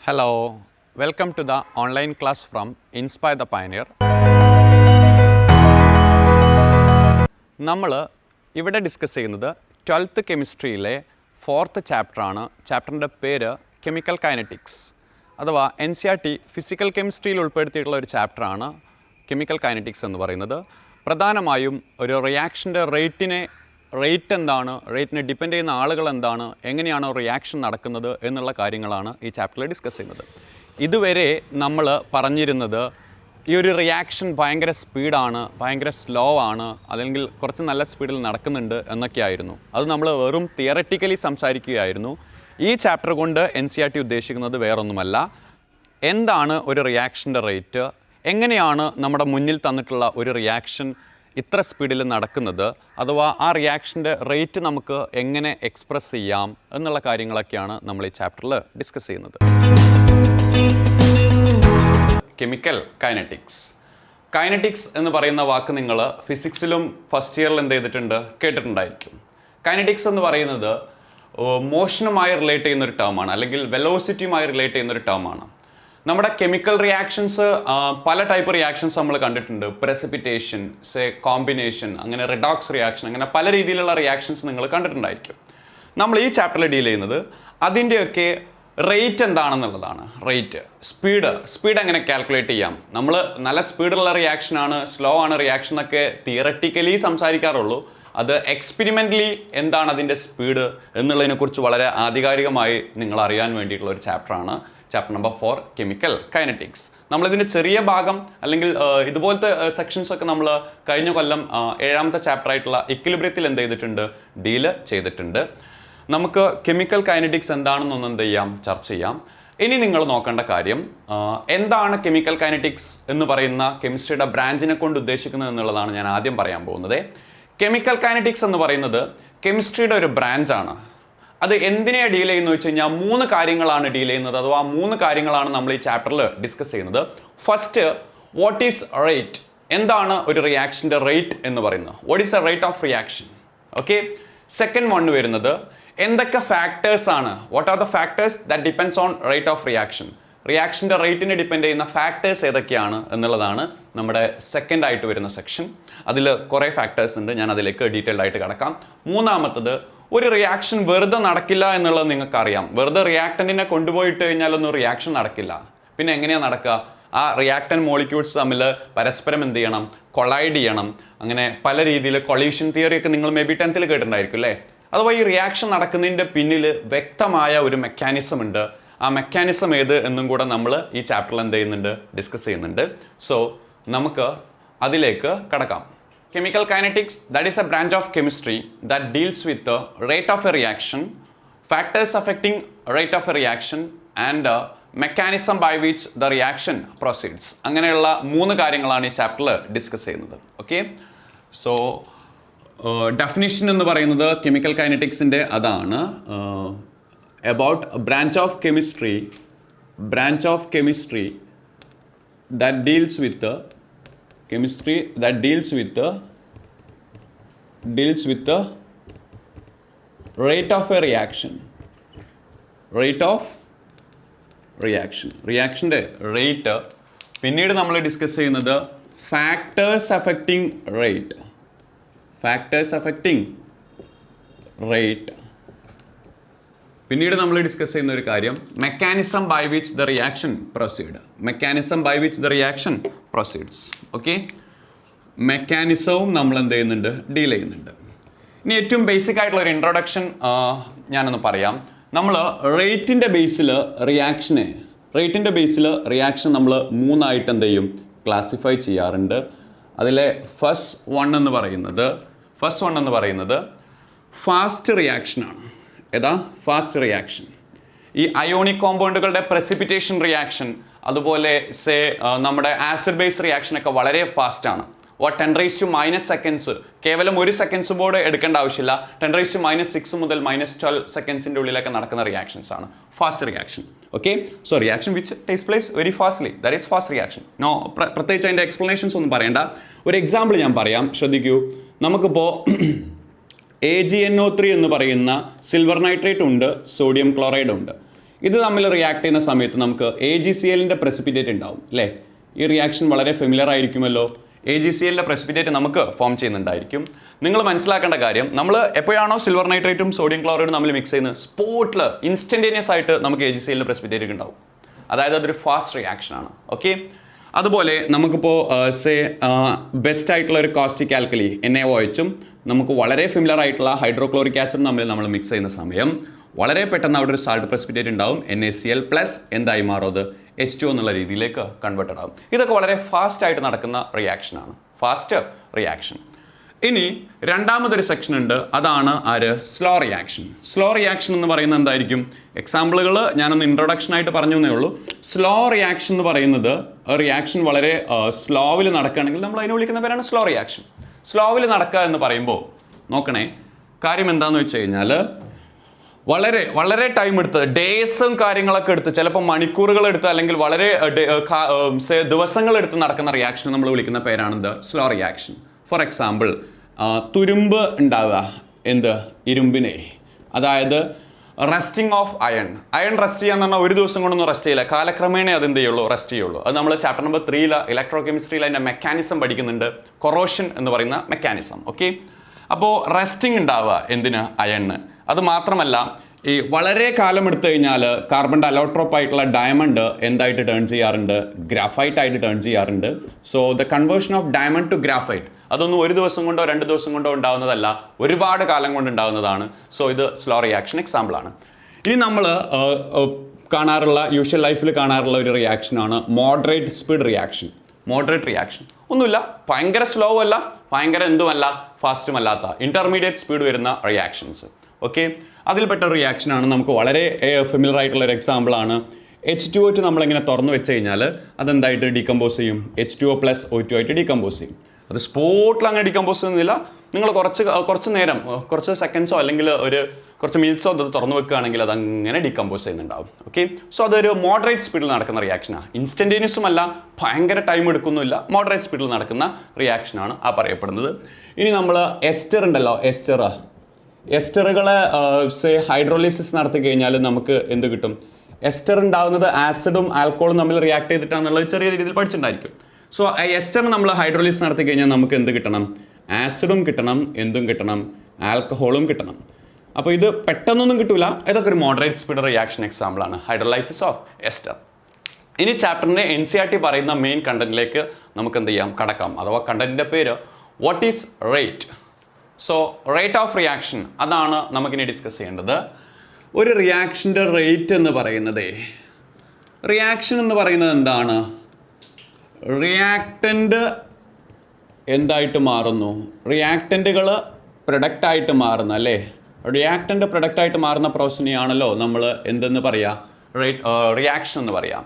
Hello, welcome to the online class from Inspire the Pioneer. നമ്മൾ ഇവിടെ discuss ചെയ്യുന്നത് 12th കെമിസ്ട്രിയിലെ 4th ചാപ്റ്ററാണ്. ചാപ്റ്ററിൻ്റെ പേര് കെമിക്കൽ കൈനറ്റിക്സ് അഥവാ NCERT ഫിസിക്കൽ കെമിസ്ട്രിയിൽ ഉൾപ്പെടുത്തിയിട്ടുള്ള ഒരു ചാപ്റ്ററാണ് കെമിക്കൽ കൈനറ്റിക്സ് എന്ന് പറയുന്നത്. പ്രധാനമായും ഒരു റിയാക്ഷൻ്റെ റേറ്റ് എന്താണ്, റേറ്റിനെ ഡിപ്പെൻഡ് ചെയ്യുന്ന ആളുകൾ എന്താണ്, എങ്ങനെയാണോ റിയാക്ഷൻ നടക്കുന്നത് എന്നുള്ള കാര്യങ്ങളാണ് ഈ ചാപ്റ്ററിൽ ഡിസ്കസ് ചെയ്യുന്നത്. ഇതുവരെ നമ്മൾ പറഞ്ഞിരുന്നത് ഈ ഒരു റിയാക്ഷൻ ഭയങ്കര സ്പീഡാണ്, ഭയങ്കര സ്ലോ ആണ്, അല്ലെങ്കിൽ കുറച്ച് നല്ല സ്പീഡിൽ നടക്കുന്നുണ്ട് എന്നൊക്കെയായിരുന്നു. അത് നമ്മൾ വെറും തിയററ്റിക്കലി സംസാരിക്കുകയായിരുന്നു. ഈ ചാപ്റ്റർ കൊണ്ട് NCERT ഉദ്ദേശിക്കുന്നത് വേറൊന്നുമല്ല, എന്താണ് ഒരു റിയാക്ഷൻ്റെ റേറ്റ്, എങ്ങനെയാണ് നമ്മുടെ മുന്നിൽ തന്നിട്ടുള്ള ഒരു റിയാക്ഷൻ ഇത്ര സ്പീഡിൽ നടക്കുന്നത്, അഥവാ ആ റിയാക്ഷൻ്റെ റേറ്റ് നമുക്ക് എങ്ങനെ എക്സ്പ്രസ് ചെയ്യാം എന്നുള്ള കാര്യങ്ങളൊക്കെയാണ് നമ്മൾ ഈ ചാപ്റ്ററിൽ ഡിസ്കസ് ചെയ്യുന്നത്. കെമിക്കൽ കൈനറ്റിക്സ് എന്ന് പറയുന്ന വാക്ക് നിങ്ങൾ ഫിസിക്സിലും ഫസ്റ്റ് ഇയറിൽ എന്ത് ചെയ്തിട്ടുണ്ട്, കേട്ടിട്ടുണ്ടായിരിക്കും. കൈനറ്റിക്സ് എന്ന് പറയുന്നത് മോഷനുമായി റിലേറ്റ് ചെയ്യുന്നൊരു ടേമാണ്, അല്ലെങ്കിൽ വെലോസിറ്റിയുമായി റിലേറ്റ് ചെയ്യുന്നൊരു ടേമാണ്. നമ്മുടെ കെമിക്കൽ റിയാക്ഷൻസ് പല ടൈപ്പ് റിയാക്ഷൻസ് നമ്മൾ കണ്ടിട്ടുണ്ട്. പ്രസിപ്പിറ്റേഷൻ, കോമ്പിനേഷൻ, അങ്ങനെ റിഡോക്സ് റിയാക്ഷൻ, അങ്ങനെ പല രീതിയിലുള്ള റിയാക്ഷൻസ് നിങ്ങൾ കണ്ടിട്ടുണ്ടായിരിക്കും. നമ്മൾ ഈ ചാപ്റ്ററിൽ ഡീൽ ചെയ്യുന്നത് അതിൻ്റെയൊക്കെ റേറ്റ് എന്താണെന്നുള്ളതാണ്. റേറ്റ്, സ്പീഡ് എങ്ങനെ കാൽക്കുലേറ്റ് ചെയ്യാം. നമ്മൾ നല്ല സ്പീഡുള്ള റിയാക്ഷനാണ്, സ്ലോ ആണ് റിയാക്ഷൻ എന്നൊക്കെ തിയററ്റിക്കലി സംസാരിക്കാറുള്ളൂ. അത് എക്സ്പെരിമെൻ്റലി എന്താണ് അതിൻ്റെ സ്പീഡ് എന്നുള്ളതിനെക്കുറിച്ച് വളരെ ആധികാരികമായി നിങ്ങൾ അറിയാൻ വേണ്ടിയിട്ടുള്ള ഒരു ചാപ്റ്ററാണ് ചാപ്റ്റർ നമ്പർ 4 കെമിക്കൽ കൈനറ്റിക്സ്. നമ്മളിതിൻ്റെ ചെറിയ ഭാഗം അല്ലെങ്കിൽ ഇതുപോലത്തെ സെക്ഷൻസ് ഒക്കെ നമ്മൾ കഴിഞ്ഞ കൊല്ലം 7ാമത്തെ ചാപ്റ്റർ ആയിട്ടുള്ള ഇക്വിലിബ്രിയത്തിൽ എന്ത് ചെയ്തിട്ടുണ്ട്, ഡീല് ചെയ്തിട്ടുണ്ട്. നമുക്ക് കെമിക്കൽ കൈനറ്റിക്സ് എന്താണെന്നൊന്നും എന്ത് ചെയ്യാം, ചർച്ച ചെയ്യാം. ഇനി നിങ്ങൾ നോക്കേണ്ട കാര്യം എന്താണ് കെമിക്കൽ കൈനറ്റിക്സ് എന്ന് പറയുന്ന കെമിസ്ട്രിയുടെ ബ്രാഞ്ചിനെ കൊണ്ട് ഉദ്ദേശിക്കുന്നത് എന്നുള്ളതാണ് ഞാൻ ആദ്യം പറയാൻ പോകുന്നത്. കെമിക്കൽ കൈനറ്റിക്സ് എന്ന് പറയുന്നത് കെമിസ്ട്രിയുടെ ഒരു ബ്രാഞ്ചാണ്. അത് എന്തിനെയാണ് ഡീൽ ചെയ്യുന്നത് വെച്ച് കഴിഞ്ഞാൽ 3 കാര്യങ്ങളാണ് ഡീൽ ചെയ്യുന്നത്, അഥവാ 3 കാര്യങ്ങളാണ് നമ്മൾ ഈ ചാപ്റ്ററിൽ ഡിസ്കസ് ചെയ്യുന്നത്. ഫസ്റ്റ്, വാട്ട് ഈസ് റേറ്റ്, എന്താണ് ഒരു റിയാക്ഷൻ്റെ റേറ്റ് എന്ന് പറയുന്നത്, what is a rate of reaction. Okay. Second one വരുന്നത് എന്തൊക്കെ ഫാക്ടേഴ്സ് ആണ്, what are the factors that depends on rate of reaction. റിയാക്ഷൻ്റെ റേറ്റിനെ ഡിപ്പെൻഡ് ചെയ്യുന്ന ഫാക്ടേഴ്സ് ഏതൊക്കെയാണ് എന്നുള്ളതാണ് നമ്മുടെ സെക്കൻഡ് ആയിട്ട് വരുന്ന സെക്ഷൻ. അതിൽ കുറേ ഫാക്ടേഴ്സ് ഉണ്ട്, ഞാൻ അതിലേക്ക് ഡീറ്റെയിൽഡ് ആയിട്ട് കിടക്കാം. മൂന്നാമത്തത്, ഒരു റിയാക്ഷൻ വെറുതെ നടക്കില്ല എന്നുള്ളത് നിങ്ങൾക്കറിയാം. വെറുതെ റിയാക്ടൻറ്റിനെ കൊണ്ടുപോയിട്ട് കഴിഞ്ഞാലൊന്നും റിയാക്ഷൻ നടക്കില്ല. പിന്നെ എങ്ങനെയാണ് നടക്കുക? ആ റിയാക്ടൻ മോളിക്യൂൾസ് തമ്മിൽ പരസ്പരം എന്ത് ചെയ്യണം, കൊളൈഡ് ചെയ്യണം. അങ്ങനെ പല രീതിയിൽ കൊളീഷൻ തിയറി ഒക്കെ നിങ്ങൾ മേ ബി 10th കേട്ടിട്ടുണ്ടായിരിക്കും അല്ലേ. അഥവാ ഈ റിയാക്ഷൻ നടക്കുന്നതിൻ്റെ പിന്നിൽ വ്യക്തമായ ഒരു മെക്കാനിസം ഉണ്ട്. ആ മെക്കാനിസം ഏത് എന്നും കൂടെ നമ്മൾ ഈ ചാപ്റ്ററിൽ എന്ത് ചെയ്യുന്നുണ്ട്, ഡിസ്കസ് ചെയ്യുന്നുണ്ട്. സോ നമുക്ക് അതിലേക്ക് കടക്കാം. Chemical kinetics, that is a branch of chemistry that deals with the rate of a reaction, factors affecting rate of a reaction and mechanism by which the reaction proceeds. അങ്ങനെയുള്ള 3 കാര്യങ്ങളാണ് ഈ ചാപ്റ്ററിൽ discuss ചെയ്യുന്നത്. Okay. So definition എന്ന് പറയുന്നത് chemical കൈനറ്റിക്സിൻ്റെ അതാണ്. about a branch of chemistry that deals with the chemistry that deals with the rate of a reaction, റിയാക്ഷൻ്റെ rate. പിന്നീട് നമ്മൾ ഡിസ്കസ് ചെയ്യുന്നത് ഫാക്ടേഴ്സ് അഫക്റ്റിംഗ് റേറ്റ്. പിന്നീട് നമ്മൾ ഡിസ്കസ് ചെയ്യുന്ന ഒരു കാര്യം mechanism by which the reaction proceeds. Okay. മെക്കാനിസവും നമ്മൾ എന്ത് ചെയ്യുന്നുണ്ട്, ഡീൽ ചെയ്യുന്നുണ്ട്. ഇനി ഏറ്റവും ബേസിക് ആയിട്ടുള്ള ഒരു ഇൻട്രൊഡക്ഷൻ ഞാനൊന്ന് പറയാം. നമ്മൾ റേറ്റിൻ്റെ ബേസിൽ റിയാക്ഷൻ നമ്മൾ 3 ആയിട്ട് എന്ത് ചെയ്യും, ക്ലാസിഫൈ ചെയ്യാറുണ്ട്. അതിലെ ഫസ്റ്റ് വൺ എന്ന് പറയുന്നത് ഫാസ്റ്റ് റിയാക്ഷനാണ്. ഏതാ? Fast reaction. ഈ അയോണിക് കോമ്പൗണ്ടുകളുടെ പ്രസിപ്പിറ്റേഷൻ റിയാക്ഷൻ, അതുപോലെ നമ്മുടെ ആസിഡ് ബേസ് റിയാക്ഷനൊക്കെ വളരെ ഫാസ്റ്റാണ്. 10⁻⁻⁻⁰ സെക്കൻഡ്സ്, കേവലം 1 സെക്കൻഡ്സ് പോലും എടുക്കേണ്ട ആവശ്യമില്ല. 10⁻⁻⁶ മുതൽ -12 സെക്കൻഡ്സിൻ്റെ ഉള്ളിലൊക്കെ നടക്കുന്ന റിയാക്ഷൻസ് ആണ് fast reaction. Okay. So reaction which takes place very fastly, that is fast reaction. പ്രത്യേകിച്ച് അതിൻ്റെ എക്സ്പ്ലനേഷൻസ് ഒന്നും പറയണ്ട. ഒരു എക്സാമ്പിൾ ഞാൻ പറയാം, ശ്രദ്ധിക്കൂ. നമുക്കിപ്പോൾ AgNO3 എന്ന് പറയുന്ന സിൽവർ നൈട്രേറ്റ് ഉണ്ട്, സോഡിയം ക്ലോറൈഡ് ഉണ്ട്. ഇത് തമ്മിൽ റിയാക്ട് ചെയ്യുന്ന സമയത്ത് നമുക്ക് AgClന്റെ പ്രസിപ്പിറ്റേറ്റ് ഉണ്ടാവും അല്ലേ? ഈ റിയാക്ഷൻ വളരെ ഫെമിലിയർ ആയിരിക്കുമല്ലോ. AgClന്റെ പ്രസിപ്പിറ്റേറ്റ് നമുക്ക് ഫോം ചെയ്യുന്നുണ്ടായിരിക്കും. നിങ്ങൾ മനസ്സിലാക്കേണ്ട കാര്യം, നമ്മൾ എപ്പോഴാണോ സിൽവർ നൈട്രേറ്റും സോഡിയം ക്ലോറൈഡും നമ്മൾ മിക്സ് ചെയ്യുന്നത്, സ്പോട്ടിൽ ഇൻസ്റ്റന്റേനിയസ് ആയിട്ട് നമുക്ക് AgClന്റെ പ്രസിപ്പിറ്റേറ്റ് ഉണ്ടാവും. അതായത് അതൊരു ഫാസ്റ്റ് റിയാക്ഷൻ ആണ്. ഓക്കെ, അതുപോലെ നമുക്കിപ്പോൾ ബെസ്റ്റ് ആയിട്ടുള്ള ഒരു കോസ്റ്റിക് ആൽക്കലി NaOHും നമുക്ക് വളരെ ഫെമിലിയർ ആയിട്ടുള്ള ഹൈഡ്രോക്ലോറിക് ആസിഡും തമ്മിൽ നമ്മൾ മിക്സ് ചെയ്യുന്ന സമയം വളരെ പെട്ടെന്ന് അവിടെ ഒരു സാൾട്ട് പ്രസിപ്പിറ്റേറ്റ് ഉണ്ടാവും. NaCl പ്ലസ് എന്തായി മാറും? അത് H2O എന്നുള്ള രീതിയിലേക്ക് കൺവേർട്ടഡ് ആകും. ഇതൊക്കെ വളരെ ഫാസ്റ്റ് ആയിട്ട് നടക്കുന്ന റിയാക്ഷനാണ്, ഫാസ്റ്റ് റിയാക്ഷൻ. ഇനി രണ്ടാമതൊരു സെക്ഷൻ ഉണ്ട്, അതാണ് സ്ലോ റിയാക്ഷൻ. സ്ലോ റിയാക്ഷൻ എന്ന് പറയുന്നത് എന്തായിരിക്കും? എക്സാമ്പിളുകൾ ഞാനൊന്ന് ഇൻട്രൊഡക്ഷൻ ആയിട്ട് പറഞ്ഞു എന്നേ ഉള്ളൂ. സ്ലോ റിയാക്ഷൻ എന്ന് പറയുന്നത് റിയാക്ഷൻ വളരെ സ്ലോവിൽ നടക്കുകയാണെങ്കിൽ നമ്മൾ അതിനെ വിളിക്കുന്ന പേരാണ് സ്ലോ റിയാക്ഷൻ. സ്ലോവിൽ നടക്കുക എന്ന് പറയുമ്പോൾ നോക്കണേ, കാര്യം എന്താണെന്ന് വെച്ച് കഴിഞ്ഞാൽ വളരെ വളരെ ടൈം എടുത്ത്, ഡേയ്സും കാര്യങ്ങളൊക്കെ എടുത്ത്, ചിലപ്പോൾ മണിക്കൂറുകൾ എടുത്ത്, അല്ലെങ്കിൽ വളരെ ദിവസങ്ങളെടുത്ത് നടക്കുന്ന റിയാക്ഷൻ നമ്മൾ വിളിക്കുന്ന പേരാണ് സ്ലോ റിയാക്ഷൻ. ഫോർ എക്സാമ്പിൾ, തുരുമ്പ് ഉണ്ടാവുക, ഇരുമ്പിനെ, അതായത് rusting of iron. Iron rest ചെയ്യാന്ന് പറഞ്ഞാൽ ഒരു ദിവസം കൊണ്ടൊന്നും റെസ്റ്റ് ചെയ്യില്ല, കാലക്രമേണ അതെന്ത് ചെയ്യുള്ളൂ? റെസ്റ്റ് ചെയ്യുള്ളൂ. അത് നമ്മൾ ചാപ്റ്റർ നമ്പർ 3 ഇലക്ട്രോ കെമിസ്ട്രിയിൽ അതിൻ്റെ മെക്കാനിസം പഠിക്കുന്നുണ്ട്, കൊറോഷൻ എന്ന് പറയുന്ന മെക്കാനിസം. ഓക്കെ, അപ്പോൾ റെസ്റ്റിംഗ് ഉണ്ടാവുക അയണിന്. അത് മാത്രമല്ല, ഈ വളരെ കാലം എടുത്തു കഴിഞ്ഞാൽ കാർബണിൻ്റെ അലോട്രോപ്പ് ആയിട്ടുള്ള ഡയമണ്ട് എന്തായിട്ട് ടേൺ ചെയ്യാറുണ്ട്? ഗ്രാഫൈറ്റ് ആയിട്ട് ടേൺ ചെയ്യാറുണ്ട്. So the conversion of diamond to graphite അതൊന്നും ഒരു ദിവസം കൊണ്ടോ 2 ദിവസം കൊണ്ടോ ഉണ്ടാവുന്നതല്ല, ഒരുപാട് കാലം കൊണ്ട് ഉണ്ടാവുന്നതാണ്. സോ ഇത് സ്ലോ റിയാക്ഷൻ എക്സാമ്പിളാണ്. ഇനി നമ്മൾ കാണാറുള്ള, യൂഷ്വൽ ലൈഫിൽ കാണാറുള്ള ഒരു റിയാക്ഷനാണ് moderate speed reaction. Moderate reaction ഒന്നുമില്ല, ഭയങ്കര സ്ലോ അല്ല, ഭയങ്കര എന്തുമല്ല, ഫാസ്റ്റും അല്ലാത്ത ഇന്റർമീഡിയറ്റ് സ്പീഡ് വരുന്ന റിയാക്ഷൻസ്. ഓക്കെ, അതിൽപ്പെട്ട റിയാക്ഷനാണ് നമുക്ക് വളരെ ഫെമിലിയർ ആയിട്ടുള്ള ഒരു എക്സാമ്പിളാണ് H2O2. നമ്മളിങ്ങനെ തുറന്നു വെച്ച് കഴിഞ്ഞാൽ അതെന്തായിട്ട് ഡീകമ്പോസ് ചെയ്യും? H2O പ്ലസ് O2 ആയിട്ട് ഡീകമ്പോസ് ചെയ്യും. അത് സ്പോട്ടിൽ അങ്ങനെ ഡീകമ്പോസ് ചെയ്യുന്നില്ല, നിങ്ങൾ കുറച്ച് നേരം, കുറച്ച് സെക്കൻഡ്സോ അല്ലെങ്കിൽ കുറച്ച് മിനിറ്റ്സോ അത് തുറന്നു വെക്കുകയാണെങ്കിൽ അതങ്ങനെ ഡീകമ്പോസ് ചെയ്യുന്നുണ്ടാവും. ഓക്കെ, സോ അതൊരു മോഡറേറ്റ് സ്പീഡിൽ നടക്കുന്ന റിയാക്ഷനാണ്. ഇൻസ്റ്റന്റേനിയസും അല്ല, ഭയങ്കര ടൈം എടുക്കുന്നില്ല, മോഡറേറ്റ് സ്പീഡിൽ നടക്കുന്ന റിയാക്ഷനാണ് ആ പറയപ്പെടുന്നത്. ഇനി നമ്മൾ എസ്റ്റർ ഉണ്ടല്ലോ, എസ്റ്ററുകളെ ഹൈഡ്രോളിസിസ് നടത്തി കഴിഞ്ഞാൽ നമുക്ക് എന്ത് കിട്ടും? എസ്റ്റർ ഉണ്ടാകുന്നത് ആസിഡും ആൽക്കഹോളും തമ്മിൽ റിയാക്ട് ചെയ്തിട്ടാണെന്നുള്ളത് ചെറിയ രീതിയിൽ പഠിച്ചിട്ടുണ്ടായിരിക്കും. സോ എസ്റ്റർ നമ്മൾ ഹൈഡ്രോളിസിസ് നടത്തി കഴിഞ്ഞാൽ നമുക്ക് എന്ത് കിട്ടണം? ആസിഡും കിട്ടണം, കിട്ടണം, ആൽക്കഹോളും കിട്ടണം. അപ്പോൾ ഇത് പെട്ടെന്നൊന്നും കിട്ടൂല. ഇതൊക്കെ ഒരു മോഡറേറ്റ് സ്പീഡ് റിയാക്ഷൻ എക്സാമ്പിളാണ്, ഹൈഡ്രോലൈസിസ് ഓഫ് എസ്റ്റർ. ഇനി ചാപ്റ്ററിൻ്റെ NCERT പറയുന്ന മെയിൻ കണ്ടന്റിലേക്ക് നമുക്ക് എന്ത് ചെയ്യാം? കടക്കാം. അഥവാ കണ്ടന്റിൻ്റെ പേര് what is rate. So rate of reaction, അതാണ് നമുക്കിനി ഡിസ്കസ് ചെയ്യേണ്ടത്. ഒരു റിയാക്ഷൻ്റെ റേറ്റ് എന്ന് പറയുന്നത്, റിയാക്ഷൻ എന്ന് പറയുന്നത് എന്താണ്? റിയാക്റ്റൻ്റ് എന്തായിട്ട് മാറുന്നു? റിയാക്റ്റൻറ്റുകൾ പ്രൊഡക്റ്റായിട്ട് മാറുന്ന, അല്ലേ? റിയാക്റ്റൻ്റ് പ്രൊഡക്റ്റായിട്ട് മാറുന്ന പ്രോസസ്സിനെയാണല്ലോ നമ്മൾ എന്തെന്ന് പറയുക? റിയാക്ഷൻ എന്ന് പറയാം.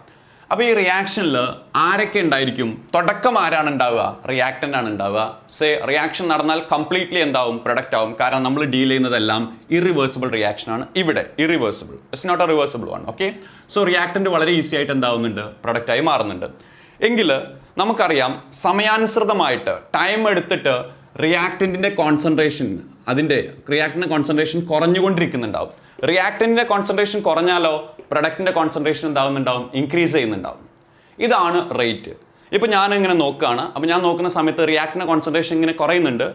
അപ്പോൾ ഈ റിയാക്ഷനിൽ ആരൊക്കെ ഉണ്ടായിരിക്കും? തുടക്കം ആരാണ് ഉണ്ടാവുക? റിയാക്റ്റൻ്റ് ആണ് ഉണ്ടാവുക. റിയാക്ഷൻ നടന്നാൽ കംപ്ലീറ്റ്ലി എന്താവും? പ്രൊഡക്റ്റ് ആവും. കാരണം നമ്മൾ ഡീൽ ചെയ്യുന്നതെല്ലാം ഇറിവേഴ്സിബിൾ റിയാക്ഷനാണ്. ഇവിടെ irreversible, it's not a reversible one. Okay, so reactant വളരെ ഈസി ആയിട്ട് എന്താവുന്നുണ്ട്? പ്രൊഡക്റ്റായി മാറുന്നുണ്ട്. എങ്കിൽ നമുക്കറിയാം, സമയാനുസൃതമായിട്ട് ടൈം എടുത്തിട്ട് റിയാക്റ്റൻറ്റിൻ്റെ കോൺസെൻട്രേഷൻ, റിയാക്റ്റൻ്റ് കോൺസെൻട്രേഷൻ കുറഞ്ഞുകൊണ്ടിരിക്കുന്നുണ്ടാവും. റിയാക്റ്റൻറ്റിൻ്റെ കോൺസെൻട്രേഷൻ കുറഞ്ഞാലോ പ്രൊഡക്റ്റിൻ്റെ കോൺസെൻട്രേഷൻ എന്താവുന്നുണ്ടാവും? ഇൻക്രീസ് ചെയ്യുന്നുണ്ടാവും. ഇതാണ് റേറ്റ്. ഇപ്പോൾ ഞാനിങ്ങനെ നോക്കുകയാണ്, അപ്പോൾ ഞാൻ നോക്കുന്ന സമയത്ത് റിയാക്റ്റിൻ്റെ കോൺസെൻട്രേഷൻ ഇങ്ങനെ കുറയുന്നുണ്ട്.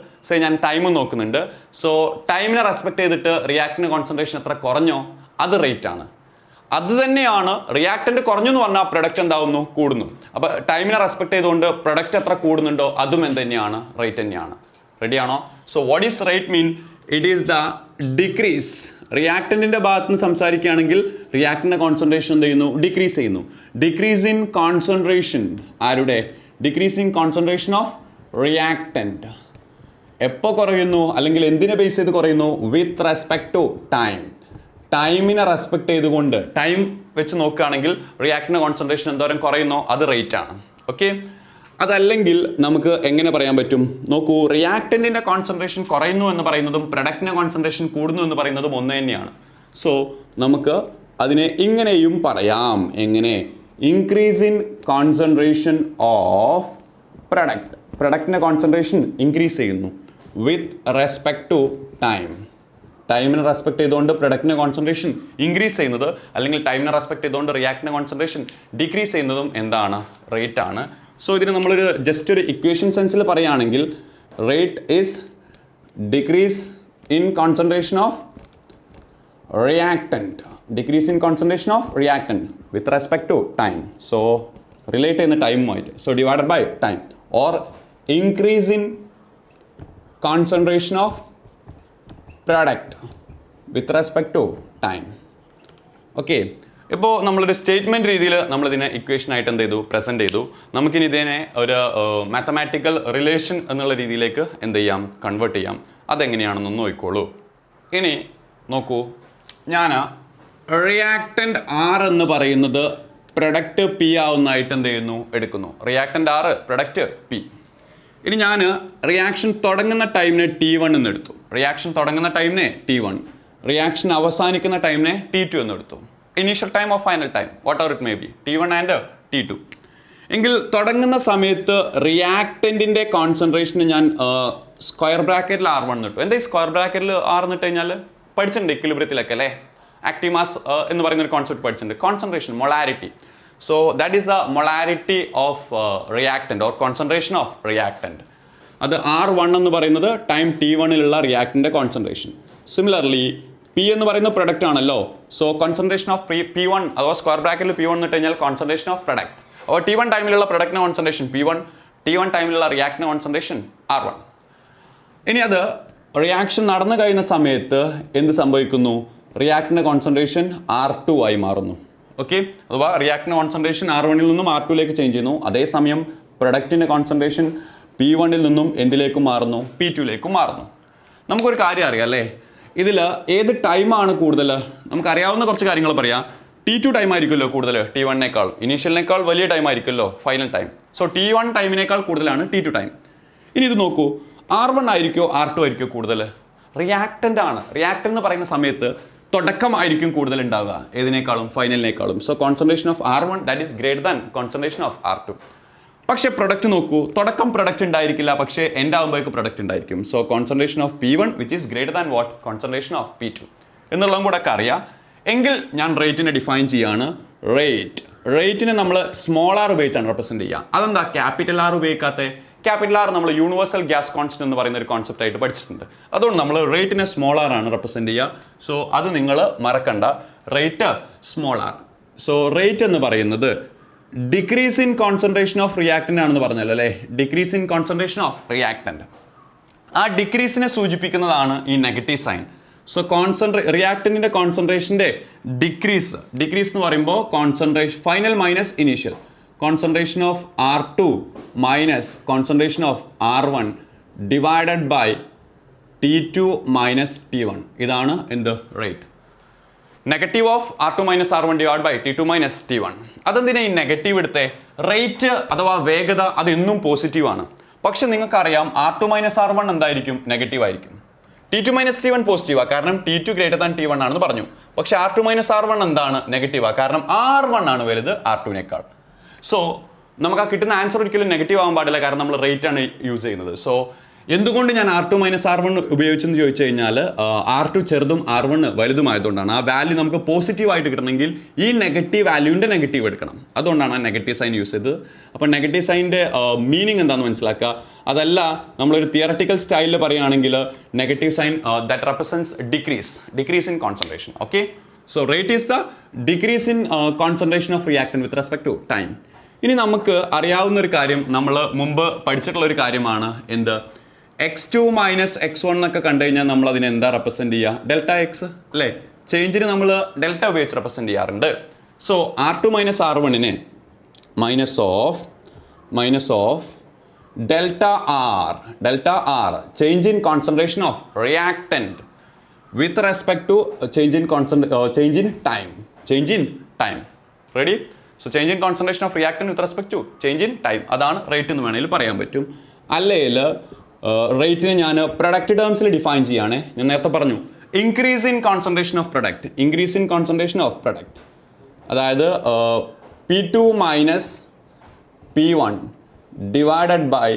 ഞാൻ ടൈം നോക്കുന്നുണ്ട്. സോ ടൈമിനെ റെസ്പെക്ട് ചെയ്തിട്ട് റിയാക്റ്റിൻ്റെ കോൺസെൻട്രേഷൻ എത്ര കുറഞ്ഞോ അത് റേറ്റ് ആണ്. അത് തന്നെയാണ് റിയാക്റ്റൻ്റ് കുറഞ്ഞു എന്ന് പറഞ്ഞാൽ പ്രൊഡക്റ്റ് എന്താവുന്നു? കൂടുന്നു. അപ്പോൾ ടൈമിനെ റെസ്പെക്ട് ചെയ്തുകൊണ്ട് പ്രൊഡക്റ്റ് എത്ര കൂടുന്നുണ്ടോ അതും എന്ത് തന്നെയാണ്? റേറ്റ് തന്നെയാണ്. റെഡിയാണോ? So what is rate mean? It is the decrease. റിയാക്റ്റൻറ്റിൻ്റെ ഭാഗത്ത് നിന്ന് സംസാരിക്കുകയാണെങ്കിൽ റിയാക്റ്റൻ്റെ കോൺസെൻട്രേഷൻ എന്ത് ചെയ്യുന്നു? ഡിക്രീസ് ചെയ്യുന്നു. ഡിക്രീസ് ഇൻ കോൺസെൻട്രേഷൻ ആരുടെ? Decrease in concentration of reactant എപ്പോൾ കുറയുന്നു? അല്ലെങ്കിൽ എന്തിനെ ബേസ് ചെയ്ത് കുറയുന്നു? With respect to time. ടൈമിനെ റെസ്പെക്ട് ചെയ്തുകൊണ്ട്, ടൈം വെച്ച് നോക്കുകയാണെങ്കിൽ റിയാക്റ്റൻ്റെ കോൺസെൻട്രേഷൻ എന്തോരം കുറയുന്നോ അത് റേറ്റ് ആണ്. ഓക്കെ, അതല്ലെങ്കിൽ നമുക്ക് എങ്ങനെ പറയാൻ പറ്റും? നോക്കൂ, റിയാക്റ്റൻറ്റിൻ്റെ കോൺസെൻട്രേഷൻ കുറയുന്നു എന്ന് പറയുന്നതും പ്രൊഡക്റ്റിൻ്റെ കോൺസെൻട്രേഷൻ കൂടുന്നു എന്ന് പറയുന്നതും ഒന്ന് തന്നെയാണ്. സോ നമുക്ക് അതിനെ ഇങ്ങനെയും പറയാം. എങ്ങനെ? ഇൻക്രീസ് ഇൻ കോൺസെൻട്രേഷൻ ഓഫ് പ്രൊഡക്റ്റിൻ്റെ കോൺസെൻട്രേഷൻ ഇൻക്രീസ് ചെയ്യുന്നു വിത്ത് റെസ്പെക്ട് ടു ടൈം. ടൈമിനെ റെസ്പെക്ട് ചെയ്തുകൊണ്ട് പ്രൊഡക്റ്റിൻ്റെ കോൺസെൻട്രേഷൻ ഇൻക്രീസ് ചെയ്യുന്നത് അല്ലെങ്കിൽ ടൈമിനെ റെസ്പെക്ട് ചെയ്തുകൊണ്ട് റിയാക്റ്റിൻ്റെ കോൺസെൻട്രേഷൻ ഡിക്രീസ് ചെയ്യുന്നതും എന്താണ്? റേറ്റ് ആണ്. സോ ഇതിന് നമ്മളൊരു ജസ്റ്റ് ഒരു ഇക്വേഷൻ സെൻസിൽ പറയുകയാണെങ്കിൽ rate is decrease in concentration of reactant, decrease in concentration of reactant with respect to time. So relate ചെയ്യുന്ന ടൈമുമായിട്ട്, so divided by time, or increase in concentration of product with respect to time. Okay, ഇപ്പോൾ നമ്മളൊരു statement രീതിയിൽ നമ്മളിതിനെ ഇക്വേഷനായിട്ട് എന്ത് ചെയ്തു? Present ചെയ്തു. നമുക്കിനി ഇതിനെ ഒരു മാത്തമാറ്റിക്കൽ റിലേഷൻ എന്നുള്ള രീതിയിലേക്ക് എന്ത് ചെയ്യാം? കൺവേർട്ട് ചെയ്യാം. അതെങ്ങനെയാണെന്നൊന്ന് നോക്കിക്കോളൂ. ഇനി നോക്കൂ, ഞാൻ റിയാക്റ്റൻ്റ് ആർ എന്ന് പറയുന്നത് പ്രൊഡക്റ്റ് പി ആവുന്നതായിട്ട് എന്ത് ചെയ്യുന്നു? എടുക്കുന്നു. Reactant R, product P. ഇനി ഞാൻ റിയാക്ഷൻ തുടങ്ങുന്ന ടൈമിനെ T1 എന്ന് എടുത്തു. റിയാക്ഷൻ തുടങ്ങുന്ന ടൈമിനെ T1, റിയാക്ഷൻ അവസാനിക്കുന്ന ടൈമിനെ T2 എന്ന് എടുത്തു. Initial time of final time what ever it may be, T1 and T2. എങ്കിൽ തുടങ്ങുന്ന സമയത്ത് റിയാക്റ്റൻറ്റിൻ്റെ കോൺസെൻട്രേഷന് ഞാൻ സ്ക്വയർ ബ്രാക്കറ്റിൽ R1 ഇട്ടു. എന്താ ഈ സ്ക്വയർ ബ്രാക്കറ്റിൽ R എന്നിട്ട് കഴിഞ്ഞാൽ? പഠിച്ചിട്ടുണ്ട് ഇക്വിലിബ്രിയത്തിലൊക്കെ അല്ലേ? ആക്റ്റീവ് മാസ് എന്ന് പറയുന്നൊരു കോൺസെപ്റ്റ് പഠിച്ചിട്ടുണ്ട്. Concentration, molarity. So that is the molarity of reactant or concentration of reactant. അത് R1 എന്ന് പറയുന്നത് ടൈം T1ലുള്ള റിയാക്റ്റൻ്റെ കോൺസെൻട്രേഷൻ. സിമിലർലി P എന്ന് പറയുന്ന പ്രൊഡക്റ്റ് ആണല്ലോ. സോ കോൺസെൻട്രേഷൻ ഓഫ് P1 അഥവാ സ്ക്വയർ ബ്രാക്കറ്റിൽ P1 എന്നിട്ട് കഴിഞ്ഞാൽ കോൺസെൻട്രേഷൻ ഓഫ് പ്രൊഡക്റ്റ്. അപ്പോൾ T1 ടൈമിലുള്ള പ്രൊഡക്റ്റിൻ്റെ concentration P1, T1 ടൈമിലുള്ള റിയാക്റ്റിൻ്റെ concentration R1. ഇനി അത് റിയാക്ഷൻ നടന്നു കഴിയുന്ന സമയത്ത് എന്ത് സംഭവിക്കുന്നു? റിയാക്റ്റിൻ്റെ കോൺസെൻട്രേഷൻ R2 ആയി മാറുന്നു. ഓക്കെ, അഥവാ റിയാക്റ്റിൻ്റെ കോൺസെൻട്രേഷൻ R1ൽ നിന്നും R2ലേക്ക് ചേഞ്ച് ചെയ്യുന്നു. അതേസമയം പ്രൊഡക്റ്റിൻ്റെ കോൺസെൻട്രേഷൻ P1ൽ നിന്നും എന്തിലേക്കും മാറുന്നു? P2ലേക്കും മാറുന്നു. നമുക്കൊരു കാര്യം അറിയാം അല്ലേ, ഇതിൽ ഏത് ടൈമാണ് കൂടുതൽ? നമുക്കറിയാവുന്ന കുറച്ച് കാര്യങ്ങൾ പറയാം. T2 ടൈം ആയിരിക്കുമല്ലോ കൂടുതൽ T1നേക്കാൾ, ഇനീഷ്യലിനേക്കാൾ വലിയ ടൈം ആയിരിക്കുമല്ലോ ഫൈനൽ ടൈം. സോ T1 ടൈമിനേക്കാൾ കൂടുതലാണ് T2 ടൈം. ഇനി ഇത് നോക്കൂ, R1 ആയിരിക്കുമോ R2 ആയിരിക്കുമോ കൂടുതൽ? റിയാക്റ്റൻ്റ് ആണ്. റിയാക്റ്റൻ്റ് എന്ന് പറയുന്ന സമയത്ത് തുടക്കമായിരിക്കും കൂടുതൽ ഉണ്ടാവുക ഏതിനേക്കാളും? ഫൈനലിനേക്കാളും. So concentration of R1 that is greater than concentration of R2. പക്ഷേ പ്രൊഡക്റ്റ് നോക്കൂ, തുടക്കം പ്രൊഡക്റ്റ് ഉണ്ടായിരിക്കില്ല, പക്ഷേ എൻഡ് ആകുമ്പോഴേക്ക് പ്രൊഡക്റ്റ് ഉണ്ടായിരിക്കും. So concentration of P1 which is greater than what? Concentration of P2 എന്നുള്ളതും കൂടെ ഒക്കെ അറിയാം. എങ്കിൽ ഞാൻ റേറ്റിനെ ഡിഫൈൻ ചെയ്യാണ്. റേറ്റിനെ നമ്മൾ സ്മോൾ ആർ ഉപയോഗിച്ചാണ് റെപ്രസെൻറ്റ് ചെയ്യുക. അതെന്താ ക്യാപിറ്റൽ ആർ ഉപയോഗിക്കാത്തത്? ക്യാപിറ്റൽ ആർ നമ്മൾ യൂണിവേഴ്സൽ ഗ്യാസ് കോൺസ്റ്റന്റ് എന്ന് പറയുന്ന ഒരു കോൺസെപ്റ്റ് ആയിട്ട് പഠിച്ചിട്ടുണ്ട്. അതുകൊണ്ട് നമ്മൾ റേറ്റിനെ സ്മോൾ ആർ ആണ് റെപ്രസെൻറ്റ് ചെയ്യുക. സോ അത് നിങ്ങൾ മറക്കണ്ട, rate small R. So rate എന്ന് പറയുന്നത് decrease in concentration of reactant ആണെന്ന് പറഞ്ഞല്ലോ അല്ലേ? Decrease in concentration of reactant. ആ ഡിക്രീസിനെ സൂചിപ്പിക്കുന്നതാണ് ഈ നെഗറ്റീവ് സൈൻ. സോ റിയാക്റ്റൻറ്റിൻ്റെ കോൺസെൻട്രേഷൻ്റെ ഡിക്രീസ് എന്ന് പറയുമ്പോൾ concentration final minus initial, concentration of R2 minus concentration of R1 divided by T2 minus T1. ഇതാണ് എന്ത്? Rate. Negative of R2 minus R1 divided by T2 minus T1. അതെന്തിനാ ഈ negative എടുത്തേ? Rate അഥവാ വേഗത അത് എന്നും പോസിറ്റീവ് ആണ്. പക്ഷെ നിങ്ങൾക്കറിയാം R2 minus R1 എന്തായിരിക്കും? നെഗറ്റീവ് ആയിരിക്കും. T2 minus T1 പോസിറ്റീവാണ്, കാരണം T2 ഗ്രേറ്റർ ദാൻ T1 ആണെന്ന് പറഞ്ഞു. പക്ഷെ R2 minus R1 എന്താണ്? നെഗറ്റീവാണ്, കാരണം R1 ആണ് വലുത് R2നേക്കാൾ. സോ നമുക്ക് ആ കിട്ടുന്ന ആൻസർ ഒരിക്കലും നെഗറ്റീവ് ആവാൻ പാടില്ല, കാരണം നമ്മൾ റേറ്റ് ആണ് യൂസ് ചെയ്യുന്നത്. സോ എന്തുകൊണ്ട് ഞാൻ R2 minus R1 ഉപയോഗിച്ചെന്ന് ചോദിച്ചു കഴിഞ്ഞാൽ R2 ചെറുതും R1 വലുതുമായതുകൊണ്ടാണ്. ആ വാല്യൂ നമുക്ക് പോസിറ്റീവ് ആയിട്ട് കിട്ടണമെങ്കിൽ ഈ നെഗറ്റീവ് വാല്യൂവിൻ്റെ നെഗറ്റീവ് എടുക്കണം. അതുകൊണ്ടാണ് ആ നെഗറ്റീവ് സൈൻ യൂസ് ചെയ്തത്. അപ്പോൾ നെഗറ്റീവ് സൈൻ്റെ മീനിങ് എന്താണെന്ന് മനസ്സിലാക്കുക. അതല്ല, നമ്മളൊരു തിയറട്ടിക്കൽ സ്റ്റൈലിൽ പറയുകയാണെങ്കിൽ negative sign that represents decrease in concentration. Okay, so rate is the decrease in concentration of reactant with respect to time. ഇനി നമുക്ക് അറിയാവുന്ന ഒരു കാര്യം, നമ്മൾ മുമ്പ് പഠിച്ചിട്ടുള്ള ഒരു കാര്യമാണ് എന്ത്? x2 മൈനസ് x1 എന്നൊക്കെ കണ്ടു കഴിഞ്ഞാൽ നമ്മൾ അതിനെ എന്താ റെപ്രസെൻറ്റ് ചെയ്യുക? ഡെൽറ്റ എക്സ് അല്ലേ? ചേഞ്ചിന് നമ്മൾ ഡെൽറ്റ ഉപയോഗിച്ച് റെപ്രസെൻറ്റ് ചെയ്യാറുണ്ട്. സോ R2 മൈനസ് R1നെ minus of delta R change in concentration of reactant with respect to change in time. Ready? So change in concentration of reactant with respect to change in time. അതാണ് rate എന്ന് വേണമെങ്കിൽ പറയാൻ പറ്റും. അല്ലെങ്കിൽ റേറ്റിനെ ഞാൻ product ടേംസിൽ define ചെയ്യുകയാണ്. ഞാൻ നേരത്തെ പറഞ്ഞു increase in concentration of product, അതായത് P2 minus P1 divided by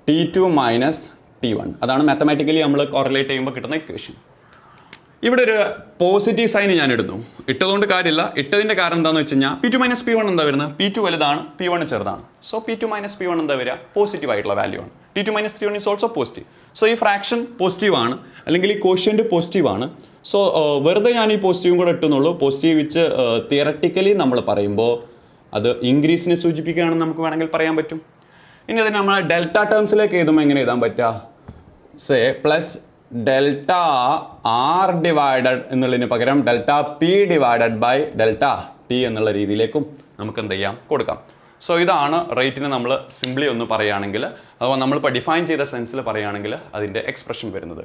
T2 minus T1. അതാണ് മാത്തമാറ്റിക്കലി നമ്മൾ കോറിലേറ്റ് ചെയ്യുമ്പോൾ കിട്ടുന്ന ഇക്വേഷൻ. ഇവിടെ ഒരു പോസിറ്റീവ് സൈൻ ഞാൻ ഇടുന്നു. ഇട്ടതുകൊണ്ട് കാര്യമില്ല. ഇട്ടതിൻ്റെ കാരണം എന്താണെന്ന് വെച്ച് കഴിഞ്ഞാൽ P2 മൈനസ് P1 എന്താ വരുന്നത്? P2 വലുതാണ്, P1 ചെറുതാണ്. സോ P2 മൈനസ് P1 എന്താ വരിക? പോസിറ്റീവ് ആയിട്ടുള്ള വാല്യൂ ആണ്. T2 minus T1 is also positive. So ഈ ഫ്രാക്ഷൻ പോസിറ്റീവ് ആണ്, അല്ലെങ്കിൽ ഈ കോഷ്യൻ്റ് പോസിറ്റീവ് ആണ്. സോ വെറുതെ ഞാൻ ഈ പോസിറ്റീവും കൂടെ ഇട്ടുന്നുള്ളൂ. പോസിറ്റീവ് വെച്ച് തിയററ്റിക്കലി നമ്മൾ പറയുമ്പോൾ അത് ഇൻക്രീസിനെ സൂചിപ്പിക്കുകയാണെന്ന് നമുക്ക് വേണമെങ്കിൽ പറയാൻ പറ്റും. ഇനി അതിന് നമ്മൾ ഡെൽറ്റ ടേംസിലേക്ക് എഴുതുമ്പോൾ എങ്ങനെ എഴുതാൻ പറ്റുക? Say plus delta R divided എന്നുള്ളതിന് പകരം delta P divided by delta T എന്നുള്ള രീതിയിലേക്കും നമുക്ക് എന്ത് ചെയ്യാം? കൊടുക്കാം. സോ ഇതാണ് റേറ്റിന് നമ്മൾ സിംപ്ലി ഒന്ന് പറയുകയാണെങ്കിൽ, അഥവാ നമ്മളിപ്പോൾ ഡിഫൈൻ ചെയ്ത സെൻസിൽ പറയുകയാണെങ്കിൽ അതിൻ്റെ എക്സ്പ്രഷൻ വരുന്നത്.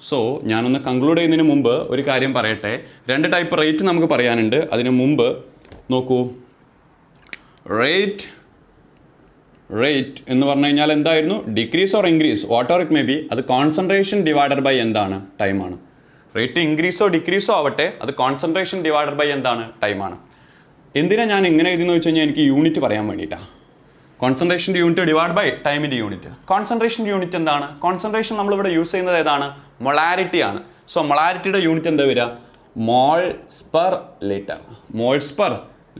സോ ഞാനൊന്ന് കൺക്ലൂഡ് ചെയ്യുന്നതിന് മുമ്പ് ഒരു കാര്യം പറയട്ടെ. 2 ടൈപ്പ് റേറ്റ് നമുക്ക് പറയാനുണ്ട്. അതിന് മുമ്പ് നോക്കൂ, റേറ്റ് എന്ന് പറഞ്ഞു കഴിഞ്ഞാൽ എന്തായിരുന്നു? Decrease or increase what or it may be, അത് കോൺസെൻട്രേഷൻ ഡിവൈഡഡ് ബൈ എന്താണ്? ടൈമാണ്. റേറ്റ് ഇൻക്രീസോ ഡിക്രീസോ ആവട്ടെ, അത് കോൺസെൻട്രേഷൻ ഡിവൈഡഡ് ബൈ എന്താണ്? ടൈമാണ്. എന്തിനാണ് ഞാൻ ഇങ്ങനെ എഴുതുന്നത് വെച്ച് കഴിഞ്ഞാൽ എനിക്ക് യൂണിറ്റ് പറയാൻ വേണ്ടിയിട്ടാണ്. കോൺസെൻട്രേഷൻ്റെ യൂണിറ്റ് ഡിവൈഡ് ബൈ ടൈമിൻ്റെ യൂണിറ്റ്. കോൺസെൻട്രേഷൻ്റെ യൂണിറ്റ് എന്താണ്? കോൺസെൻട്രേഷൻ നമ്മളിവിടെ യൂസ് ചെയ്യുന്നത് ഏതാണ്? മൊളാരിറ്റി ആണ്. സോ മൊളാരിറ്റിയുടെ യൂണിറ്റ് എന്താ വരിക? Moles per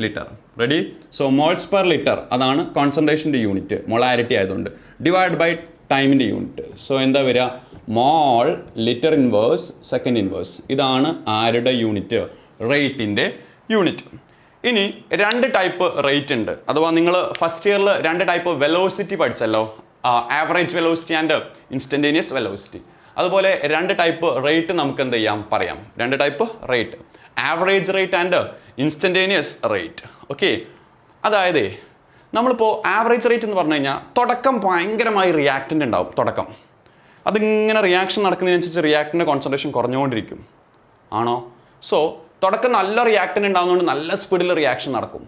litre. Ready? So moles per litre അതാണ് കോൺസെൻട്രേഷൻ്റെ യൂണിറ്റ്, മൊളാരിറ്റി ആയതുകൊണ്ട്. ഡിവൈഡ് ബൈ ടൈമിൻ്റെ യൂണിറ്റ്. സോ എന്താ വരിക? Mole litre inverse second inverse. ഇതാണ് ആരുടെ യൂണിറ്റ്? റേറ്റിൻ്റെ യൂണിറ്റ്. ഇനി 2 ടൈപ്പ് റേറ്റ് ഉണ്ട്. അഥവാ നിങ്ങൾ ഫസ്റ്റ് ഇയറിൽ 2 ടൈപ്പ് വെലോസിറ്റി പഠിച്ചല്ലോ, average velocity and instantaneous velocity. അതുപോലെ 2 ടൈപ്പ് റേറ്റ് നമുക്ക് എന്ത് ചെയ്യാം? പറയാം. 2 type rate, average rate and instantaneous rate. Okay, അതായത് നമ്മളിപ്പോൾ ആവറേജ് റേറ്റ് എന്ന് പറഞ്ഞു കഴിഞ്ഞാൽ തുടക്കം ഭയങ്കരമായി റിയാക്റ്റൻ്റ് ഉണ്ടാവും. തുടക്കം അതിങ്ങനെ റിയാക്ഷൻ നടക്കുന്നതിനനുസരിച്ച് റിയാക്റ്റിൻ്റെ കോൺസെൻട്രേഷൻ കുറഞ്ഞുകൊണ്ടിരിക്കും. ആണോ? സോ തുടക്കം നല്ല റിയാക്റ്റൻ്റ് ഉണ്ടാകുന്നതുകൊണ്ട് നല്ല സ്പീഡിൽ റിയാക്ഷൻ നടക്കും.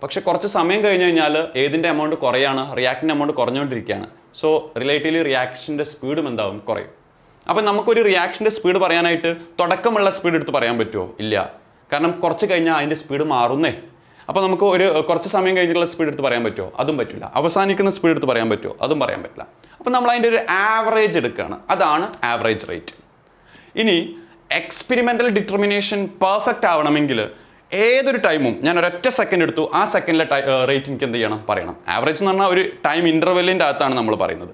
പക്ഷേ കുറച്ച് സമയം കഴിഞ്ഞ് കഴിഞ്ഞാൽ ഏതിൻ്റെ എമൗണ്ട് കുറയാണ്? റിയാക്റ്റിൻ്റെ എമൗണ്ട് കുറഞ്ഞുകൊണ്ടിരിക്കുകയാണ്. സോ റിലേറ്റീവ്ലി റിയാക്ഷൻ്റെ സ്പീഡും എന്താവും? കുറയും. അപ്പം നമുക്കൊരു റിയാക്ഷൻ്റെ സ്പീഡ് പറയാനായിട്ട് തുടക്കമുള്ള സ്പീഡ് എടുത്ത് പറയാൻ പറ്റുമോ? ഇല്ല. കാരണം കുറച്ച് കഴിഞ്ഞാൽ അതിൻ്റെ സ്പീഡ് മാറുന്നേ. അപ്പോൾ നമുക്ക് കുറച്ച് സമയം കഴിഞ്ഞിട്ടുള്ള സ്പീഡ് എടുത്ത് പറയാൻ പറ്റുമോ? അതും പറ്റില്ല. അവസാനിക്കുന്ന സ്പീഡ് എടുത്ത് പറയാൻ പറ്റുമോ? അതും പറയാൻ പറ്റില്ല. അപ്പോൾ നമ്മൾ അതിൻ്റെ ഒരു ആവറേജ് എടുക്കുകയാണ്. അതാണ് ആവറേജ് റേറ്റ്. ഇനി എക്സ്പെരിമെൻ്റൽ ഡിറ്റർമിനേഷൻ പെർഫെക്റ്റ് ആവണമെങ്കിൽ ഏതൊരു ടൈമും ഞാൻ ഒരൊറ്റ സെക്കൻഡ് എടുത്തു, ആ സെക്കൻഡിലെ റേറ്റ് എനിക്ക് എന്ത് ചെയ്യണം? പറയണം. ആവറേജ് എന്ന് പറഞ്ഞാൽ ഒരു ടൈം ഇൻ്റർവെല്ലിൻ്റെ അകത്താണ് നമ്മൾ പറയുന്നത്.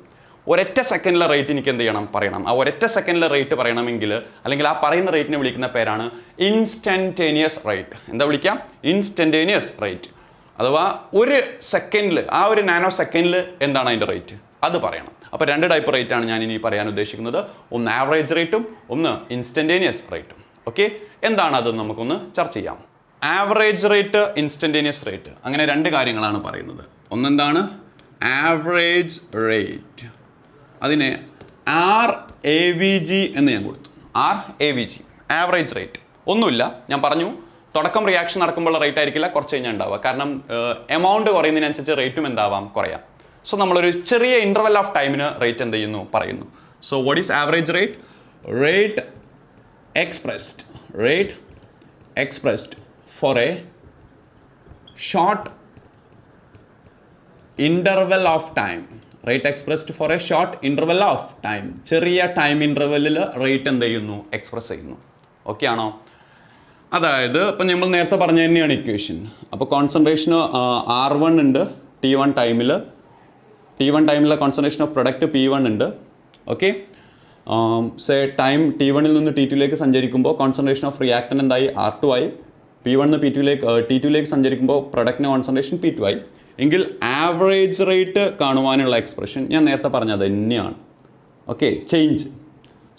ഒരൊറ്റ സെക്കൻഡിലെ റേറ്റ് എനിക്ക് എന്ത് ചെയ്യണം? പറയണം. ആ ഒരൊറ്റ സെക്കൻഡിലെ റേറ്റ് പറയണമെങ്കിൽ, അല്ലെങ്കിൽ ആ പറയുന്ന റേറ്റിനെ വിളിക്കുന്ന പേരാണ് ഇൻസ്റ്റൻറ്റേനിയസ് റേറ്റ്. എന്താ വിളിക്കാം? Instantaneous rate. അഥവാ ഒരു സെക്കൻഡിൽ, ആ ഒരു നാനോ സെക്കൻഡിൽ എന്താണ് അതിൻ്റെ റേറ്റ്, അത് പറയണം. അപ്പോൾ 2 ടൈപ്പ് റേറ്റ് ആണ് ഞാൻ ഇനി പറയാൻ ഉദ്ദേശിക്കുന്നത്. ഒന്ന് ആവറേജ് റേറ്റും ഒന്ന് ഇൻസ്റ്റൻറ്റേനിയസ് റേറ്റും. ഓക്കെ, എന്താണ് അത് നമുക്കൊന്ന് ചർച്ച ചെയ്യാം. ആവറേജ് റേറ്റ്, ഇൻസ്റ്റൻറ്റേനിയസ് റേറ്റ്, അങ്ങനെ 2 കാര്യങ്ങളാണ് പറയുന്നത്. ഒന്നെന്താണ്? Average rate. അതിനെ RAVG എന്ന് ഞാൻ കൊടുത്തു. RAVG, average rate. ഒന്നുമില്ല, ഞാൻ പറഞ്ഞു തുടക്കം റിയാക്ഷൻ നടക്കുമ്പോൾ റേറ്റ് ആയിരിക്കില്ല, കുറച്ച് കഴിഞ്ഞാൽ ഉണ്ടാവുക. കാരണം എമൗണ്ട് കുറയുന്നതിനനുസരിച്ച് റേറ്റും എന്താവാം? കുറയാം. സോ നമ്മളൊരു ചെറിയ ഇൻ്റർവെൽ ഓഫ് ടൈമിന് റേറ്റ് എന്ത് ചെയ്യുന്നു? പറയുന്നു. So what is average rate? Rate expressed for a short interval of time. Rate expressed for a short interval of time. ചെറിയ ടൈം ഇൻ്റർവെല്ലിൽ റേറ്റ് എന്ത് ചെയ്യുന്നു? എക്സ്പ്രസ് ചെയ്യുന്നു. ഓക്കെ ആണോ? അതായത് ഇപ്പം നമ്മൾ നേരത്തെ പറഞ്ഞ തന്നെയാണ് ഇക്വേഷൻ. അപ്പോൾ കോൺസെൻട്രേഷന് R1 ഉണ്ട് T1 ടൈമിലെ concentration of product P1 ഉണ്ട്. ഓക്കെ, സേ ടൈം T1 നിന്ന് T2 സഞ്ചരിക്കുമ്പോൾ കോൺസെൻട്രേഷൻ ഓഫ് റിയാക്ടൻ എന്തായി? R2 ആയി. P1 T2 സഞ്ചരിക്കുമ്പോൾ പ്രൊഡക്റ്റിന് കോൺസെൻട്രേഷൻ P2 ആയി. എങ്കിൽ ആവറേജ് റേറ്റ് കാണുവാനുള്ള എക്സ്പ്രഷൻ ഞാൻ നേരത്തെ പറഞ്ഞത് തന്നെയാണ്. Okay, change.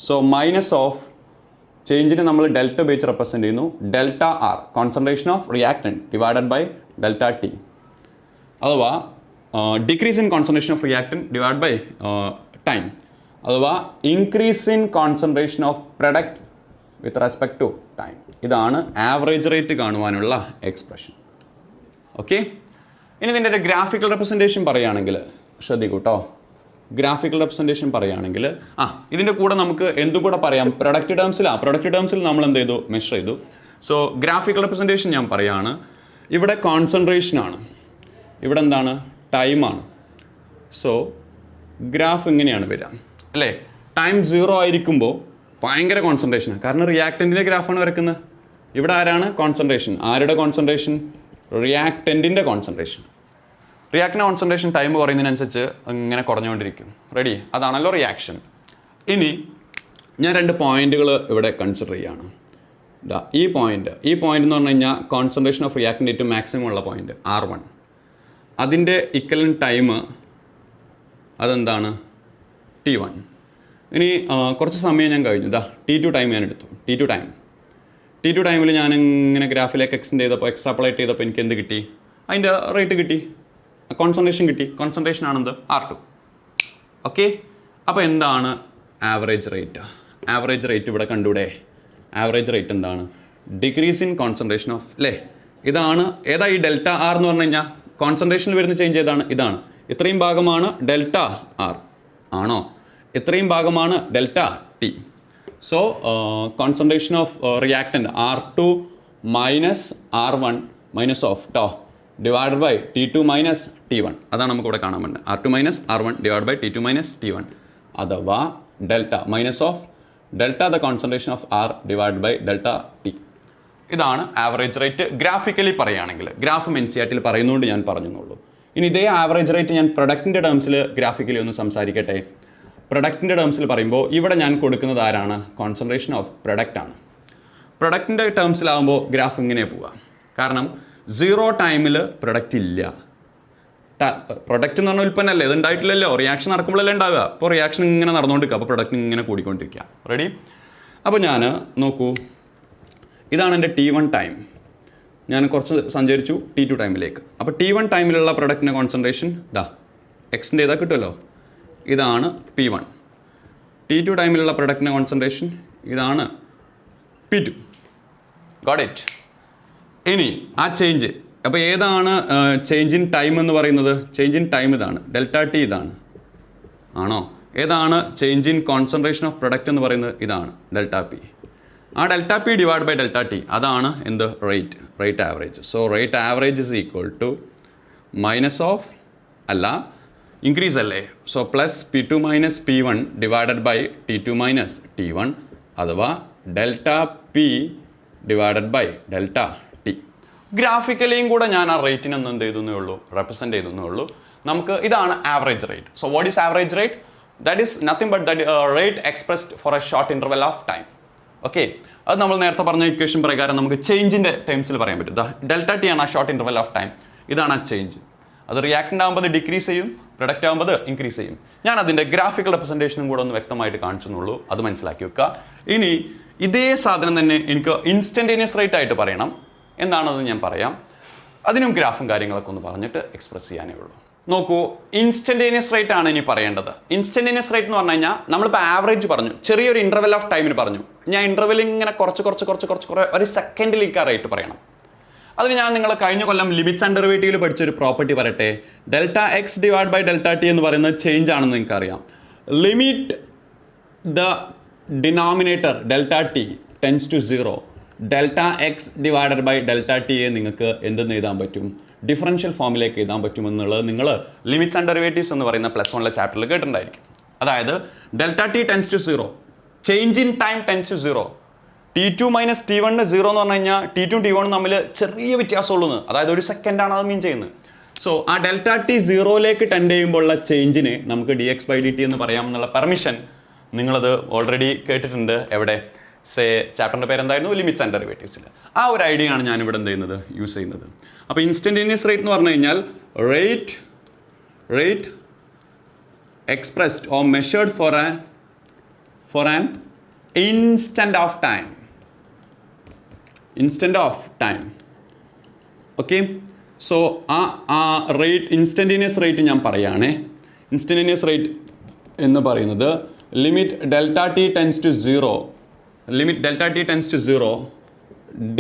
So minus of ചേഞ്ചിനെ നമ്മൾ ഡെൽറ്റ ഉപയോഗിച്ച് റെപ്രസെൻറ്റ് ചെയ്യുന്നു. Delta R, concentration of reactant divided by delta T. അഥവാ decrease in concentration of reactant divide by time. അഥവാ increase in concentration of product with respect to time. ഇതാണ് average rate കാണുവാനുള്ള expression. Okay, ഇനി ഇതിൻ്റെ ഒരു graphical representation പറയുകയാണെങ്കിൽ ശ്രദ്ധിക്കൂട്ടോ. Graphical representation പറയുകയാണെങ്കിൽ ഇതിൻ്റെ കൂടെ നമുക്ക് എന്തും കൂടെ പറയാം? പ്രൊഡക്റ്റ് ടേംസിൽ നമ്മൾ എന്ത് ചെയ്തു? മെഷർ ചെയ്തു. സോ ഗ്രാഫിക്കൽ റെപ്രസെൻറ്റേഷൻ ഞാൻ പറയുകയാണ്. ഇവിടെ കോൺസെൻട്രേഷനാണ്, ഇവിടെ എന്താണ്? ടൈമാണ്. സോ ഗ്രാഫ് ഇങ്ങനെയാണ് വരിക അല്ലേ? ടൈം 0 ആയിരിക്കുമ്പോൾ ഭയങ്കര കോൺസെൻട്രേഷനാണ്. കാരണം റിയാക്റ്റൻറ്റിൻ്റെ ഗ്രാഫാണ് വരക്കുന്നത്. ഇവിടെ ആരാണ് കോൺസെൻട്രേഷൻ? ആരുടെ കോൺസെൻട്രേഷൻ? റിയാക്റ്റൻറ്റിൻ്റെ കോൺസെൻട്രേഷൻ. റിയാക്റ്റിൻ്റെ കോൺസെൻട്രേഷൻ ടൈം കുറയുന്നതിനനുസരിച്ച് ഇങ്ങനെ കുറഞ്ഞുകൊണ്ടിരിക്കും. റെഡി? അതാണല്ലോ റിയാക്ഷൻ. ഇനി ഞാൻ 2 പോയിന്റുകൾ ഇവിടെ കൺസിഡർ ചെയ്യുകയാണ്. ഇതാ ഈ പോയിന്റ് എന്ന് പറഞ്ഞു കഴിഞ്ഞാൽ കോൺസെൻട്രേഷൻ ഓഫ് റിയാക്റ്റൻ്റ് ഏറ്റവും മാക്സിമം ഉള്ള പോയിന്റ് R1. അതിൻ്റെ ഇക്വലൻ്റ് ടൈം അതെന്താണ്? T1. ഇനി കുറച്ച് സമയം ഞാൻ കഴിഞ്ഞു. ഇതാ T2 ടൈം ഞാൻ എടുത്തു. T2 ടൈമിൽ ഞാൻ ഇങ്ങനെ ഗ്രാഫിലേക്ക് എക്സ്റ്റെൻഡ് ചെയ്തപ്പോൾ എക്സ്ട്രാപ്പുലേറ്റ് ചെയ്തപ്പോൾ എനിക്ക് എന്ത് കിട്ടി? അതിൻ്റെ റേറ്റ് കിട്ടി, കോൺസെൻട്രേഷൻ കിട്ടി. കോൺസെൻട്രേഷൻ ആണെന്ത്? R2. ഓക്കെ. അപ്പോൾ എന്താണ് ആവറേജ് റേറ്റ്? ആവറേജ് റേറ്റ് ഇവിടെ കണ്ടൂടെ? ആവറേജ് റേറ്റ് എന്താണ്? ഡിക്രീസ് ഇൻ കോൺസെൻട്രേഷൻ ഓഫ്, അല്ലേ? ഇതാണ് ഏതാ ഈ ഡെൽറ്റ ആർ എന്ന് പറഞ്ഞു കഴിഞ്ഞാൽ കോൺസെൻട്രേഷനിൽ വരുന്ന ചേഞ്ച് ഏതാണ്? ഇതാണ്. ഇത്രയും ഭാഗമാണ് ഡെൽറ്റ ആർ ആണോ? ഇത്രയും ഭാഗമാണ് delta T. So concentration of reactant R2 minus R1 minus of to divided by T2 minus T1. അതാണ് നമുക്ക് ഇവിടെ കാണാൻ പറ്റുന്നത്. R2 minus R1 divide by T2 minus T1, അഥവാ delta minus of delta the concentration of R divide by delta T. ഇതാണ് average rate graphically പറയുകയാണെങ്കിൽ. Graph NCERT പറയുന്നതുകൊണ്ട് ഞാൻ പറഞ്ഞെന്നുള്ളൂ. ഇനി ഇതേ ആവറേജ് റേറ്റ് ഞാൻ പ്രൊഡക്റ്റിൻ്റെ ടേംസിൽ ഗ്രാഫിക്കലി ഒന്ന് സംസാരിക്കട്ടെ. പ്രൊഡക്റ്റിൻ്റെ ടേംസിൽ പറയുമ്പോൾ ഇവിടെ ഞാൻ കൊടുക്കുന്നത് ആരാണ്? കോൺസെൻട്രേഷൻ ഓഫ് പ്രൊഡക്റ്റ് ആണ്. പ്രൊഡക്റ്റിൻ്റെ ടേംസിലാകുമ്പോൾ ഗ്രാഫ് ഇങ്ങനെ പോവുക. കാരണം 0 ടൈമിൽ പ്രൊഡക്റ്റ് ഇല്ല. പ്രൊഡക്റ്റ് എന്ന് പറഞ്ഞാൽ ഉൽപ്പന്നമല്ലേ, ഇത് ഉണ്ടായിട്ടില്ലല്ലോ. റിയാക്ഷൻ നടക്കുമ്പോഴല്ലേ ഉണ്ടാവുക. അപ്പോൾ റിയാക്ഷൻ ഇങ്ങനെ നടന്നുകൊണ്ടിരിക്കുക. അപ്പോൾ പ്രൊഡക്റ്റ് ഇങ്ങനെ കൂടിക്കൊണ്ടിരിക്കുക. റെഡി? അപ്പോൾ ഞാൻ നോക്കൂ, ഇതാണ് എൻ്റെ T1 ടൈം. ഞാൻ കുറച്ച് സഞ്ചരിച്ചു T2 ടൈമിലേക്ക്. അപ്പോൾ T1 ടൈമിലുള്ള പ്രൊഡക്റ്റിൻ്റെ കോൺസെൻട്രേഷൻ ഇതാ എക്സ്റ്റെൻഡ് ചെയ്താൽ കിട്ടുമല്ലോ. ഇതാണ് P1. T2 ടൈമിലുള്ള പ്രൊഡക്റ്റിൻ്റെ കോൺസെൻട്രേഷൻ ഇതാണ് P2. Got it? ഇനി ആ ചേഞ്ച്, അപ്പോൾ ഏതാണ് ചേഞ്ച് ഇൻ ടൈം എന്ന് പറയുന്നത്? ചേഞ്ച് ഇൻ ടൈം ഇതാണ്, ഡെൽറ്റ ടി ഇതാണ് ആണോ? ഏതാണ് change in concentration of product എന്ന് പറയുന്നത്? ഇതാണ് ഡെൽറ്റ പി. ആ delta P divide by delta T, അതാണ് എന്ത്? Rate average. So rate average is equal to minus of, അല്ല ഇൻക്രീസ് അല്ലേ, so plus P2 minus P1 divided by T2 minus T1, അഥവാ delta P divided by delta T. ഗ്രാഫിക്കലിയും കൂടെ ഞാൻ ആ റേറ്റിനൊന്നും എന്ത് ചെയ്തെന്നേ ഉള്ളൂ, റെപ്രസെൻറ്റ് ചെയ്തെന്നേ ഉള്ളൂ. നമുക്ക് ഇതാണ് average rate. So what is average rate? That is nothing but that rate expressed for a short interval of time. Okay, അത് നമ്മൾ നേരത്തെ പറഞ്ഞ ഇക്വേഷൻ പ്രകാരം നമുക്ക് ചേഞ്ചിൻ്റെ ടൈംസിൽ പറയാൻ പറ്റും. ഡെൽറ്റ ടി ആണ് ആ ഷോർട്ട് ഇൻ്റർവെൽ ഓഫ് ടൈം. ഇതാണ് ആ ചേഞ്ച്. അത് റിയാക്റ്റൻ്റ് ആകുമ്പോൾ അത് ഡിക്രീസ് ചെയ്യും, പ്രൊഡക്റ്റ് ആകുമ്പോൾ അത് ഇൻക്രീസ് ചെയ്യും. ഞാൻ അതിൻ്റെ ഗ്രാഫിക്കൽ റെപ്രസെൻറ്റേഷനും കൂടെ ഒന്ന് വ്യക്തമായിട്ട് കാണിച്ചെന്നുള്ളൂ, അത് മനസ്സിലാക്കി വെക്കുക. ഇനി ഇതേ സാധനം തന്നെ എനിക്ക് ഇൻസ്റ്റൻറ്റേനിയസ് റേറ്റ് ആയിട്ട് പറയണം. എന്താണെന്ന് ഞാൻ പറയാം. അതിനും ഗ്രാഫും കാര്യങ്ങളൊക്കെ ഒന്ന് പറഞ്ഞിട്ട് എക്സ്പ്രസ് ചെയ്യാനേ ഉള്ളൂ. നോക്കൂ, ഇൻസ്റ്റൻറ്റേനിയസ് റേറ്റ് ആണ് ഇനി പറയേണ്ടത്. ഇൻസ്റ്റൻറ്റേനിയസ് റേറ്റ് എന്ന് പറഞ്ഞു കഴിഞ്ഞാൽ നമ്മളിപ്പോൾ ആവറേജ് പറഞ്ഞു, ചെറിയൊരു ഇൻ്റർവെൽ ഓഫ് ടൈമിന് പറഞ്ഞു. ഞാൻ ഇൻ്റർവെൽ ഇങ്ങനെ കുറച്ച് ഒരു സെക്കൻഡിലേക്ക് ആ റേറ്റ് പറയണം. അതിന് ഞാൻ നിങ്ങൾ കഴിഞ്ഞ കൊല്ലം ലിമിറ്റ്സ് ആൻഡ് ഡെറിവേറ്റീവിൽ പഠിച്ചൊരു പ്രോപ്പർട്ടി പറയട്ടെ. Delta X divide by delta T എന്ന് പറയുന്നത് ചേഞ്ച് ആണെന്ന് നിങ്ങൾക്ക് അറിയാം. Limit the denominator delta T tends to 0, delta X divided by delta ടിയെ നിങ്ങൾക്ക് എന്തെന്ന് എഴുതാൻ പറ്റും? ഡിഫറൻഷ്യൽ ഫോമിലേക്ക് എഴുതാൻ പറ്റുമെന്നുള്ളത് നിങ്ങൾ ലിമിറ്റ്സ് ആൻഡ് ഡെറിവേറ്റീവ്സ് എന്ന് പറയുന്ന +1 ചാപ്റ്ററിൽ കേട്ടിട്ടുണ്ടായിരിക്കും. അതായത് delta T tends to 0, change in time tends to 0. T2 minus T1 0 എന്ന് പറഞ്ഞു കഴിഞ്ഞാൽ T2 T1 തമ്മിൽ ചെറിയ വ്യത്യാസമുള്ളൂ. അതായത് ഒരു സെക്കൻഡാണ് അത് മീൻ ചെയ്യുന്നത്. സോ ആ ഡെൽറ്റ ടി 0ലേക്ക് ടെൻഡ് ചെയ്യുമ്പോഴുള്ള ചേഞ്ചിന് നമുക്ക് dx/dt എന്ന് പറയാമെന്നുള്ള പെർമിഷൻ നിങ്ങളത് ഓൾറെഡി കേട്ടിട്ടുണ്ട്. എവിടെ? ചാപ്റ്ററിൻ്റെ പേര് എന്തായിരുന്നു? ലിമിറ്റ്സ് ആൻഡ് ഡെറിവേറ്റീവ്സിൽ. ആ ഒരു ഐഡിയ ആണ് ഞാനിവിടെ എന്ത് ചെയ്യുന്നത്, യൂസ് ചെയ്യുന്നത്. അപ്പോൾ ഇൻസ്റ്റൻറ്റേനിയസ് റേറ്റ് എന്ന് പറഞ്ഞു കഴിഞ്ഞാൽ rate expressed or measured for an instant of time. Okay, so ആ റേറ്റ് ഇൻസ്റ്റൻറ്റേനിയസ് റേറ്റ് ഞാൻ പറയുകയാണേ. ഇൻസ്റ്റൻറ്റേനിയസ് റേറ്റ് എന്ന് പറയുന്നത് limit delta T tends to 0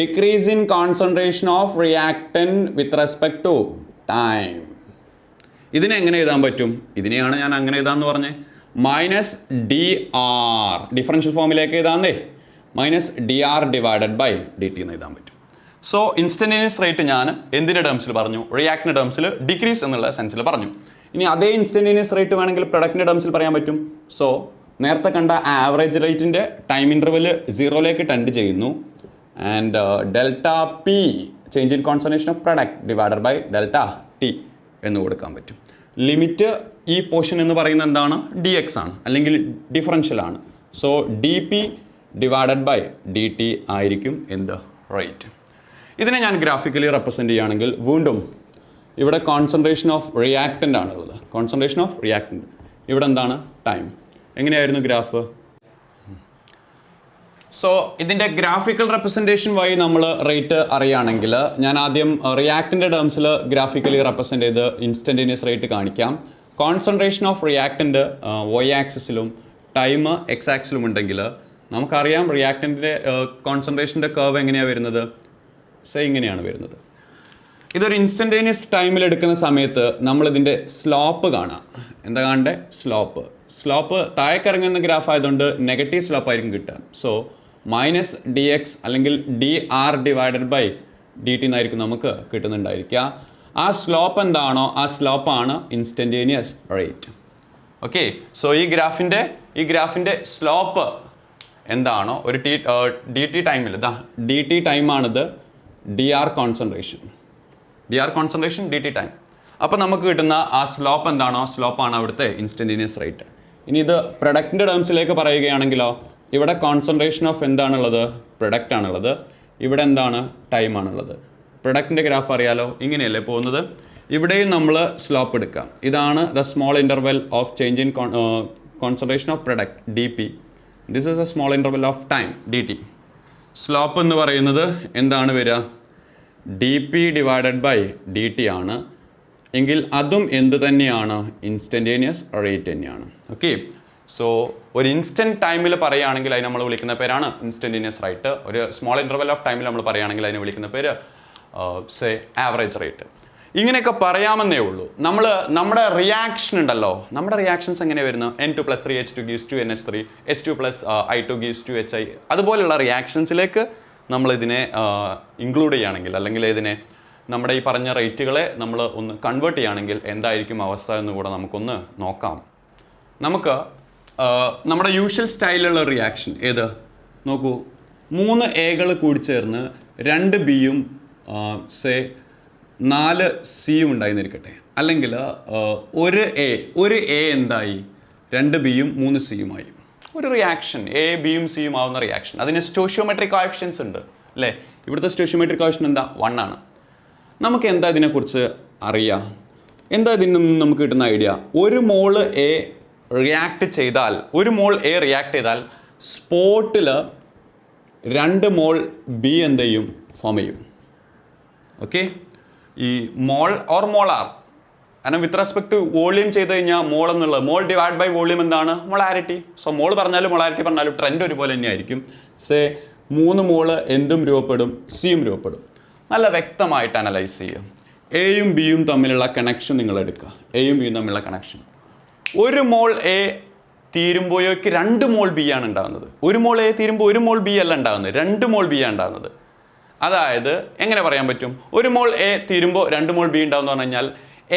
decrease in concentration of reactant with respect to time. ഇതിനെ എങ്ങനെ എഴുതാൻ പറ്റും? ഇതിനെയാണ് ഞാൻ അങ്ങനെ എഴുതാമെന്ന് പറഞ്ഞത്. മൈനസ് ഡി ആർ, ഡിഫറൻഷ്യൽ ഫോമിലേക്ക് എഴുതാന്നേ, minus D R divided by D T എന്ന് എഴുതാൻ പറ്റും. സോ ഇൻസ്റ്റൻറ്റേനിയസ് റേറ്റ് ഞാൻ എന്തിൻ്റെ ടേംസിൽ പറഞ്ഞു? റിയാക്റ്റിൻ്റെ ടേംസിൽ ഡിക്രീസ് എന്നുള്ള സെൻസിൽ പറഞ്ഞു. ഇനി അതേ ഇൻസ്റ്റൻറ്റേനിയസ് റേറ്റ് വേണമെങ്കിൽ പ്രൊഡക്റ്റിൻ്റെ ടേംസിൽ പറയാൻ പറ്റും. സോ നേരത്തെ കണ്ട ആവറേജ് റേറ്റിൻ്റെ ടൈം ഇൻ്റർവെൽ 0ലേക്ക് ടെൻഡ് ചെയ്യുന്നു. And delta P change in concentration of product divided by delta T എന്ന് കൊടുക്കാൻ പറ്റും. ലിമിറ്റ് ഈ പോർഷൻ എന്ന് പറയുന്നത് എന്താണ്? ഡി എക്സ് ആണ്, അല്ലെങ്കിൽ ഡിഫറൻഷ്യൽ ആണ്. So D P divided by D T ആയിരിക്കും എന്ത്? റേറ്റ്. ഇതിനെ ഞാൻ ഗ്രാഫിക്കലി റെപ്രസെൻറ്റ് ചെയ്യുകയാണെങ്കിൽ വീണ്ടും ഇവിടെ കോൺസെൻട്രേഷൻ ഓഫ് റിയാക്റ്റൻ്റ് ആണുള്ളത്. കോൺസെൻട്രേഷൻ ഓഫ് റിയാക്റ്റൻ്റ് ഇവിടെ എന്താണ്? ടൈം. എങ്ങനെയായിരുന്നു ഗ്രാഫ്? സോ ഇതിൻ്റെ ഗ്രാഫിക്കൽ റെപ്രസെൻറ്റേഷൻ വഴി നമ്മൾ റേറ്റ് അറിയുകയാണെങ്കിൽ ഞാൻ ആദ്യം റിയാക്റ്റൻ്റെ ടേംസിൽ ഗ്രാഫിക്കലി റെപ്രസെൻറ്റ് ചെയ്ത് ഇൻസ്റ്റൻറ്റേനിയസ് റേറ്റ് കാണിക്കാം. കോൺസെൻട്രേഷൻ ഓഫ് റിയാക്റ്റൻ്റ് വൈ ആക്സിസിലും ടൈം എക്സ് ആക്സിലും ഉണ്ടെങ്കിൽ നമുക്കറിയാം റിയാക്റ്റൻ്റെ കോൺസെൻട്രേഷൻ്റെ കർവ് എങ്ങനെയാണ് വരുന്നത്? ഇങ്ങനെയാണ് വരുന്നത്. ഇതൊരു ഇൻസ്റ്റൻറ്റേനിയസ് ടൈമിൽ എടുക്കുന്ന സമയത്ത് നമ്മളിതിൻ്റെ സ്ലോപ്പ് കാണാം. എന്താ കാണണ്ടേ? സ്ലോപ്പ് താഴേക്കിറങ്ങുന്ന ഗ്രാഫ് ആയതുകൊണ്ട് നെഗറ്റീവ് സ്ലോപ്പ് ആയിരിക്കും കിട്ടുക. സോ മൈനസ് ഡി എക്സ് അല്ലെങ്കിൽ D R divided by D T എന്നായിരിക്കും നമുക്ക് കിട്ടുന്നുണ്ടായിരിക്കുക. ആ സ്ലോപ്പ് എന്താണോ ആ സ്ലോപ്പാണ് ഇൻസ്റ്റൻറ്റേനിയസ് റേറ്റ്. ഓക്കെ. സോ ഈ ഗ്രാഫിൻ്റെ സ്ലോപ്പ് എന്താണോ ഒരു ഡി ടി ടൈമിൽ ഡി ടി ടൈമാണിത്. D R concentration D T time. അപ്പോൾ നമുക്ക് കിട്ടുന്ന ആ സ്ലോപ്പ് എന്താണോ സ്ലോപ്പാണ് അവിടുത്തെ ഇൻസ്റ്റൻറ്റേനിയസ് റേറ്റ്. ഇനി ഇത് പ്രൊഡക്റ്റിൻ്റെ ടേംസിലേക്ക് പറയുകയാണെങ്കിലോ ഇവിടെ കോൺസെൻട്രേഷൻ ഓഫ് എന്താണുള്ളത്? പ്രൊഡക്റ്റ് ആണുള്ളത്. ഇവിടെ എന്താണ്? ടൈമാണുള്ളത്. പ്രൊഡക്റ്റിൻ്റെ ഗ്രാഫ് അറിയാലോ, ഇങ്ങനെയല്ലേ പോകുന്നത്. ഇവിടെയും നമ്മൾ സ്ലോപ്പ് എടുക്കാം. ഇതാണ് the small interval of change in concentration of product D P. This is a small interval of time D T. Slope എന്ന് പറയുന്നത് എന്താണ് വരിക? D P divided by D T ആണ്. എങ്കിൽ അതും എന്ത് തന്നെയാണ്? ഇൻസ്റ്റൻറ്റേനിയസ് റേറ്റ് തന്നെയാണ്. ഓക്കെ. സോ ഒരു ഇൻസ്റ്റൻറ്റ് ടൈമിൽ പറയുകയാണെങ്കിൽ അതിന് നമ്മൾ വിളിക്കുന്ന പേരാണ് ഇൻസ്റ്റൻറ്റേനിയസ് റേറ്റ്. ഒരു സ്മോൾ ഇൻ്റർവെൽ ഓഫ് ടൈമിൽ നമ്മൾ പറയുകയാണെങ്കിൽ അതിനെ വിളിക്കുന്ന പേര് ആവറേജ് റേറ്റ്. ഇങ്ങനെയൊക്കെ പറയാമെന്നേ ഉള്ളൂ. നമ്മുടെ റിയാക്ഷൻ ഉണ്ടല്ലോ, നമ്മുടെ റിയാക്ഷൻസ് എങ്ങനെ വരുന്നത്? N2+3 H2 gives 2 NH3, H2 plus I2 gives 2 HI. അതുപോലെയുള്ള റിയാക്ഷൻസിലേക്ക് നമ്മളിതിനെ ഇൻക്ലൂഡ് ചെയ്യുകയാണെങ്കിൽ, അല്ലെങ്കിൽ ഇതിനെ നമ്മുടെ ഈ പറഞ്ഞ റേറ്റുകളെ നമ്മൾ ഒന്ന് കൺവേർട്ട് ചെയ്യുകയാണെങ്കിൽ എന്തായിരിക്കും അവസ്ഥ എന്ന് കൂടെ നമുക്കൊന്ന് നോക്കാം. നമുക്ക് നമ്മുടെ യൂഷ്വൽ സ്റ്റൈലിലുള്ള റിയാക്ഷൻ ഏത് നോക്കൂ. 3 എകൾ കൂടി ചേർന്ന് 2 ബിയും 4 സിയും ഉണ്ടായിരുന്നിരിക്കട്ടെ. അല്ലെങ്കിൽ ഒരു എ എന്തായി? 2 ബിയും 3 സിയുമായി. ഒരു റിയാക്ഷൻ എ ബിയും സിയും ആവുന്ന റിയാക്ഷൻ. അതിന് സ്റ്റോഷിയോമെട്രിക് കോഎഫിഷ്യൻസ് ഉണ്ട് അല്ലേ? ഇവിടുത്തെ സ്റ്റോഷിയോമെട്രിക് കോഎഫിഷ്യൻ എന്താ? 1 ആണ്. നമുക്ക് എന്താ ഇതിനെക്കുറിച്ച് അറിയാം? എന്താ ഇതിൽ നിന്ന് നമുക്ക് കിട്ടുന്ന ഐഡിയ? ഒരു മോൾ എ റിയാക്ട് ചെയ്താൽ സ്പോട്ടിൽ 2 മോൾ ബി എന്ത് ചെയ്യും? ഫോം ചെയ്യും. ഓക്കെ. ഈ മോൾ ഓർ മോളാർ കാരണം വിത്ത് റെസ്പെക്ട് ടു വോളിയം ചെയ്ത് കഴിഞ്ഞാൽ മോൾ എന്നുള്ളത് മോൾ ഡിവൈഡ് ബൈ വോളിയം എന്താണ്? മൊളാരിറ്റി. സോ മോൾ പറഞ്ഞാലും മൊളാരിറ്റി പറഞ്ഞാലും ട്രെൻഡ് ഒരുപോലെ തന്നെയായിരിക്കും. 3 മോള് എന്തും രൂപപ്പെടും? സിയും രൂപപ്പെടും. നല്ല വ്യക്തമായിട്ട് അനലൈസ് ചെയ്യുക. എയും ബിയും തമ്മിലുള്ള കണക്ഷൻ നിങ്ങൾ എടുക്കുക. എയും ബിയും തമ്മിലുള്ള കണക്ഷൻ. 1 മോൾ എ തീരുമ്പോഴേക്ക് 2 മോൾ ബി ആണ് ഉണ്ടാകുന്നത്. 1 മോൾ എ തീരുമ്പോൾ 1 മോൾ ബി അല്ല ഉണ്ടാകുന്നത്, 2 മോൾ ബി ആണ് ഉണ്ടാകുന്നത്. അതായത് എങ്ങനെ പറയാൻ പറ്റും? 1 മോൾ എ തീരുമ്പോൾ 2 മോൾ ബി ഉണ്ടാകുന്ന പറഞ്ഞു കഴിഞ്ഞാൽ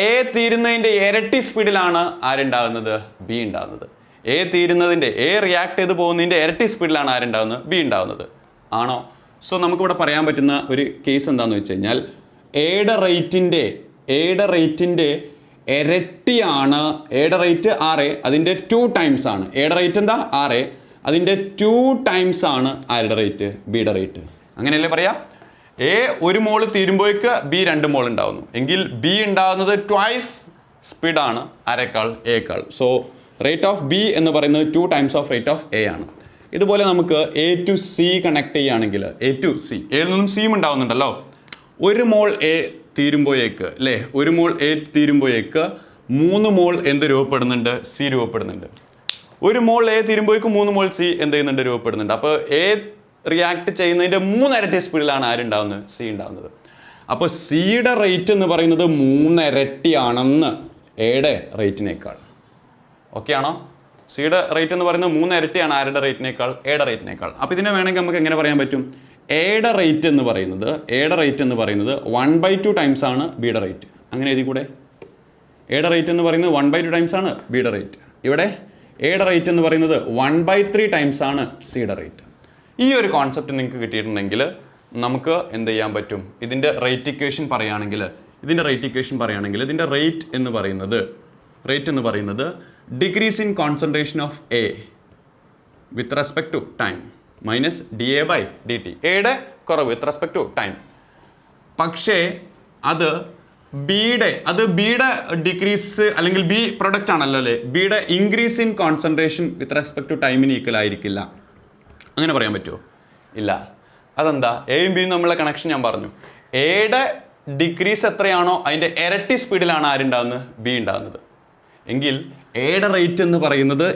എ തീരുന്നതിൻ്റെ ഇരട്ടി സ്പീഡിലാണ് ആരുണ്ടാകുന്നത്? ബി ഉണ്ടാകുന്നത്. എ റിയാക്ട് ചെയ്ത് പോകുന്നതിൻ്റെ ഇരട്ടി സ്പീഡിലാണ് ആരുണ്ടാകുന്നത്? ബി ഉണ്ടാകുന്നത്. ആണോ? സോ നമുക്കിവിടെ പറയാൻ പറ്റുന്ന ഒരു കേസ് എന്താണെന്ന് വെച്ച് കഴിഞ്ഞാൽ എയുടെ റേറ്റിൻ്റെ ഇരട്ടിയാണ്. എയുടെ റേറ്റ് 6, അതിൻ്റെ 2 ടൈംസ് ആണ്. എയുടെ റേറ്റ് എന്താ? 6, അതിൻ്റെ 2 ടൈംസ് ആണ് ആരുടെ റേറ്റ്? ബിയുടെ റേറ്റ്. അങ്ങനെയല്ലേ പറയാം? എ 1 മോൾ തീരുമ്പോഴേക്ക് ബി 2 മോൾ ഉണ്ടാകുന്നു. എങ്കിൽ ബി ഉണ്ടാകുന്നത് ട്വൈസ് സ്പീഡാണ് ആരെക്കാൾ? എക്കാൾ. സോ റേറ്റ് ഓഫ് ബി എന്ന് പറയുന്നത് 2 times of rate of A ആണ്. ഇതുപോലെ നമുക്ക് എ ടു സി കണക്ട് ചെയ്യുകയാണെങ്കിൽ എയിൽ നിന്നും സിയും ഉണ്ടാകുന്നുണ്ടല്ലോ. 1 മോൾ എ തീരുമ്പോഴേക്ക് അല്ലേ, 1 മോൾ എ തീരുമ്പോഴേക്ക് 3 മോൾ എന്ത് രൂപപ്പെടുന്നുണ്ട്? സി രൂപപ്പെടുന്നുണ്ട്. 1 മോൾ എ തീരുമ്പോഴേക്ക് 3 മോൾ സി എന്ത് ചെയ്യുന്നുണ്ട്? രൂപപ്പെടുന്നുണ്ട്. അപ്പോൾ എ റിയാക്ട് ചെയ്യുന്നതിൻ്റെ 3 ഇരട്ടി സ്പീഡിലാണ് ആരുണ്ടാവുന്നത്? സി ഉണ്ടാവുന്നത്. അപ്പോൾ സിയുടെ റേറ്റ് എന്ന് പറയുന്നത് 3 ഇരട്ടിയാണെന്ന് എയുടെ റേറ്റിനേക്കാൾ. ഓക്കെ ആണോ? സിയുടെ റേറ്റ് എന്ന് പറയുന്നത് 3 ഇരട്ടിയാണ് ആരുടെ റേറ്റിനേക്കാൾ? എയുടെ റേറ്റിനേക്കാൾ. അപ്പോൾ ഇതിനെ വേണമെങ്കിൽ നമുക്ക് എങ്ങനെ പറയാൻ പറ്റും? എയുടെ റേറ്റ് എന്ന് പറയുന്നത് 1/2 ടൈംസ് ആണ് ബിയുടെ റേറ്റ്. അങ്ങനെ എഴുതി കൂടെ? എയുടെ റേറ്റ് എന്ന് പറയുന്നത് 1/2 ടൈംസ് ആണ് ബിയുടെ റേറ്റ്. ഇവിടെ എയുടെ റേറ്റ് എന്ന് പറയുന്നത് 1/3 ടൈംസ് ആണ് സിയുടെ റേറ്റ്. ഈ ഒരു കോൺസെപ്റ്റ് നിങ്ങൾക്ക് കിട്ടിയിട്ടുണ്ടെങ്കിൽ നമുക്ക് എന്ത് ചെയ്യാൻ പറ്റും? ഇതിൻ്റെ റേറ്റ് ഇക്വേഷൻ പറയുകയാണെങ്കിൽ ഇതിൻ്റെ റേറ്റ് എന്ന് പറയുന്നത് decrease in concentration of A with respect to time minus D A by D T. എയുടെ കുറവ് വിത്ത് റെസ്പെക്ട് ടു ടൈം. പക്ഷേ അത് ബിയുടെ ഡിക്രീസ് അല്ലെങ്കിൽ ബി പ്രൊഡക്റ്റ് ആണല്ലോ അല്ലേ, ബിയുടെ increase in concentration with respect to ടൈമിന് ഈക്വൽ ആയിരിക്കില്ല. അങ്ങനെ പറയാൻ പറ്റുമോ? ഇല്ല. അതെന്താ? എയും ബിയും തമ്മിലുള്ള കണക്ഷൻ ഞാൻ പറഞ്ഞു. എയുടെ ഡിക്രീസ് എത്രയാണോ അതിൻ്റെ ഇരട്ടി സ്പീഡിലാണ് ആരുണ്ടാകുന്നത്? ബി ഉണ്ടാകുന്നത്. എങ്കിൽ എയുടെ റേറ്റ് എന്ന് പറയുന്നത്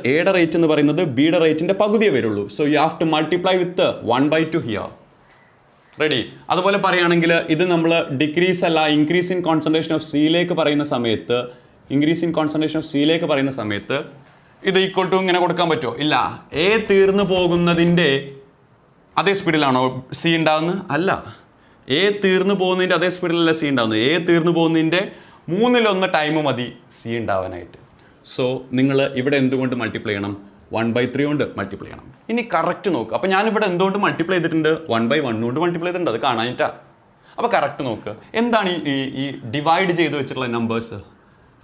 ബിയുടെ റേറ്റിൻ്റെ പകുതിയേ വരുള്ളൂ. So you have to multiply with 1/2 here. Ready? അതുപോലെ പറയുകയാണെങ്കിൽ ഇത് നമ്മൾ ഡിക്രീസ് അല്ല ഇൻക്രീസ് ഇൻ കോൺസെൻട്രേഷൻ ഓഫ് സിയിലേക്ക് പറയുന്ന സമയത്ത് ഇത് ഈക്വൽ ടു ഇങ്ങനെ കൊടുക്കാൻ പറ്റുമോ? ഇല്ല. എ തീർന്നു പോകുന്നതിൻ്റെ അതേ സ്പീഡിലാണോ സി ഉണ്ടാകുന്നത്? അല്ല. എ തീർന്നു പോകുന്നതിൻ്റെ അതേ സ്പീഡിലല്ല സി ഉണ്ടാകുന്നത്. എ തീർന്നു പോകുന്നതിൻ്റെ 1/3 ടൈം മതി സി ഉണ്ടാവാനായിട്ട്. സോ നിങ്ങൾ ഇവിടെ എന്തുകൊണ്ട് മൾട്ടിപ്ലൈ ചെയ്യണം? 1/3 കൊണ്ട് മൾട്ടിപ്ലൈ ചെയ്യണം. ഇനി കറക്റ്റ് നോക്കുക. അപ്പോൾ ഞാനിവിടെ എന്തുകൊണ്ട് മൾട്ടിപ്ലൈ ചെയ്തിട്ടുണ്ട്? 1/1 കൊണ്ട് മൾട്ടിപ്ലൈ ചെയ്തിട്ടുണ്ട്. അത് കാണാനിട്ടാ. അപ്പോൾ കറക്റ്റ് നോക്കുക. എന്താണ് ഈ ഡിവൈഡ് ചെയ്ത് വെച്ചിട്ടുള്ള നമ്പേഴ്സ്?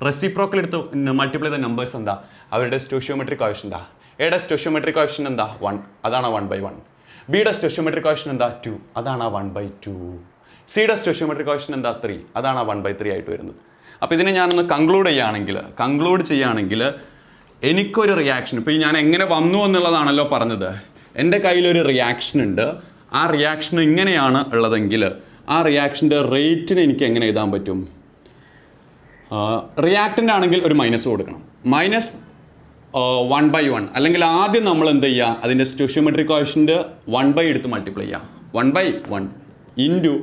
റെസിപ്രോക്കൽ എടുത്ത് മൾട്ടിപ്ലൈ ചെയ്ത നമ്പേഴ്സ് എന്താ? അവരുടെ സ്റ്റോഷ്യോമെട്രിക് കോഎഫിഷ്യൻ്റാ. എയുടെ സ്റ്റോഷ്യോമെട്രിക് കോഎഫിഷ്യൻ്റ് എന്താ? 1. അതാണ് 1/1. ബിയുടെ സ്റ്റോഷ്യോമെട്രിക് കോഎഫിഷ്യൻ്റ് എന്താ? 2. അതാണ് 1/2. സിയുടെ സ്റ്റോഷ്യോമെട്രിക് കോഎഫിഷ്യൻ്റ് എന്താ? 3. അതാണ് 1/3 ആയിട്ട് വരുന്നത്. അപ്പോൾ ഇതിനെ ഞാനൊന്ന് കൺക്ലൂഡ് ചെയ്യുകയാണെങ്കിൽ എനിക്കൊരു റിയാക്ഷൻ, ഇപ്പോൾ ഞാൻ എങ്ങനെ വന്നു എന്നുള്ളതാണല്ലോ പറഞ്ഞത്. എൻ്റെ കയ്യിലൊരു റിയാക്ഷൻ ഉണ്ട്. ആ റിയാക്ഷൻ ഇങ്ങനെയാണ് ഉള്ളതെങ്കിൽ ആ റിയാക്ഷൻ്റെ റേറ്റിന് എനിക്ക് എങ്ങനെ എഴുതാൻ പറ്റും? റിയാക്റ്റൻ്റ് ആണെങ്കിൽ ഒരു മൈനസ് കൊടുക്കണം. മൈനസ് 1/1 അല്ലെങ്കിൽ ആദ്യം നമ്മൾ എന്ത് ചെയ്യുക? അതിൻ്റെ സ്റ്റോഷ്യോമെട്രിക് കോഎഫിഷ്യൻ്റ് 1/, എടുത്ത് മൾട്ടിപ്ലൈ ചെയ്യുക. 1/1 into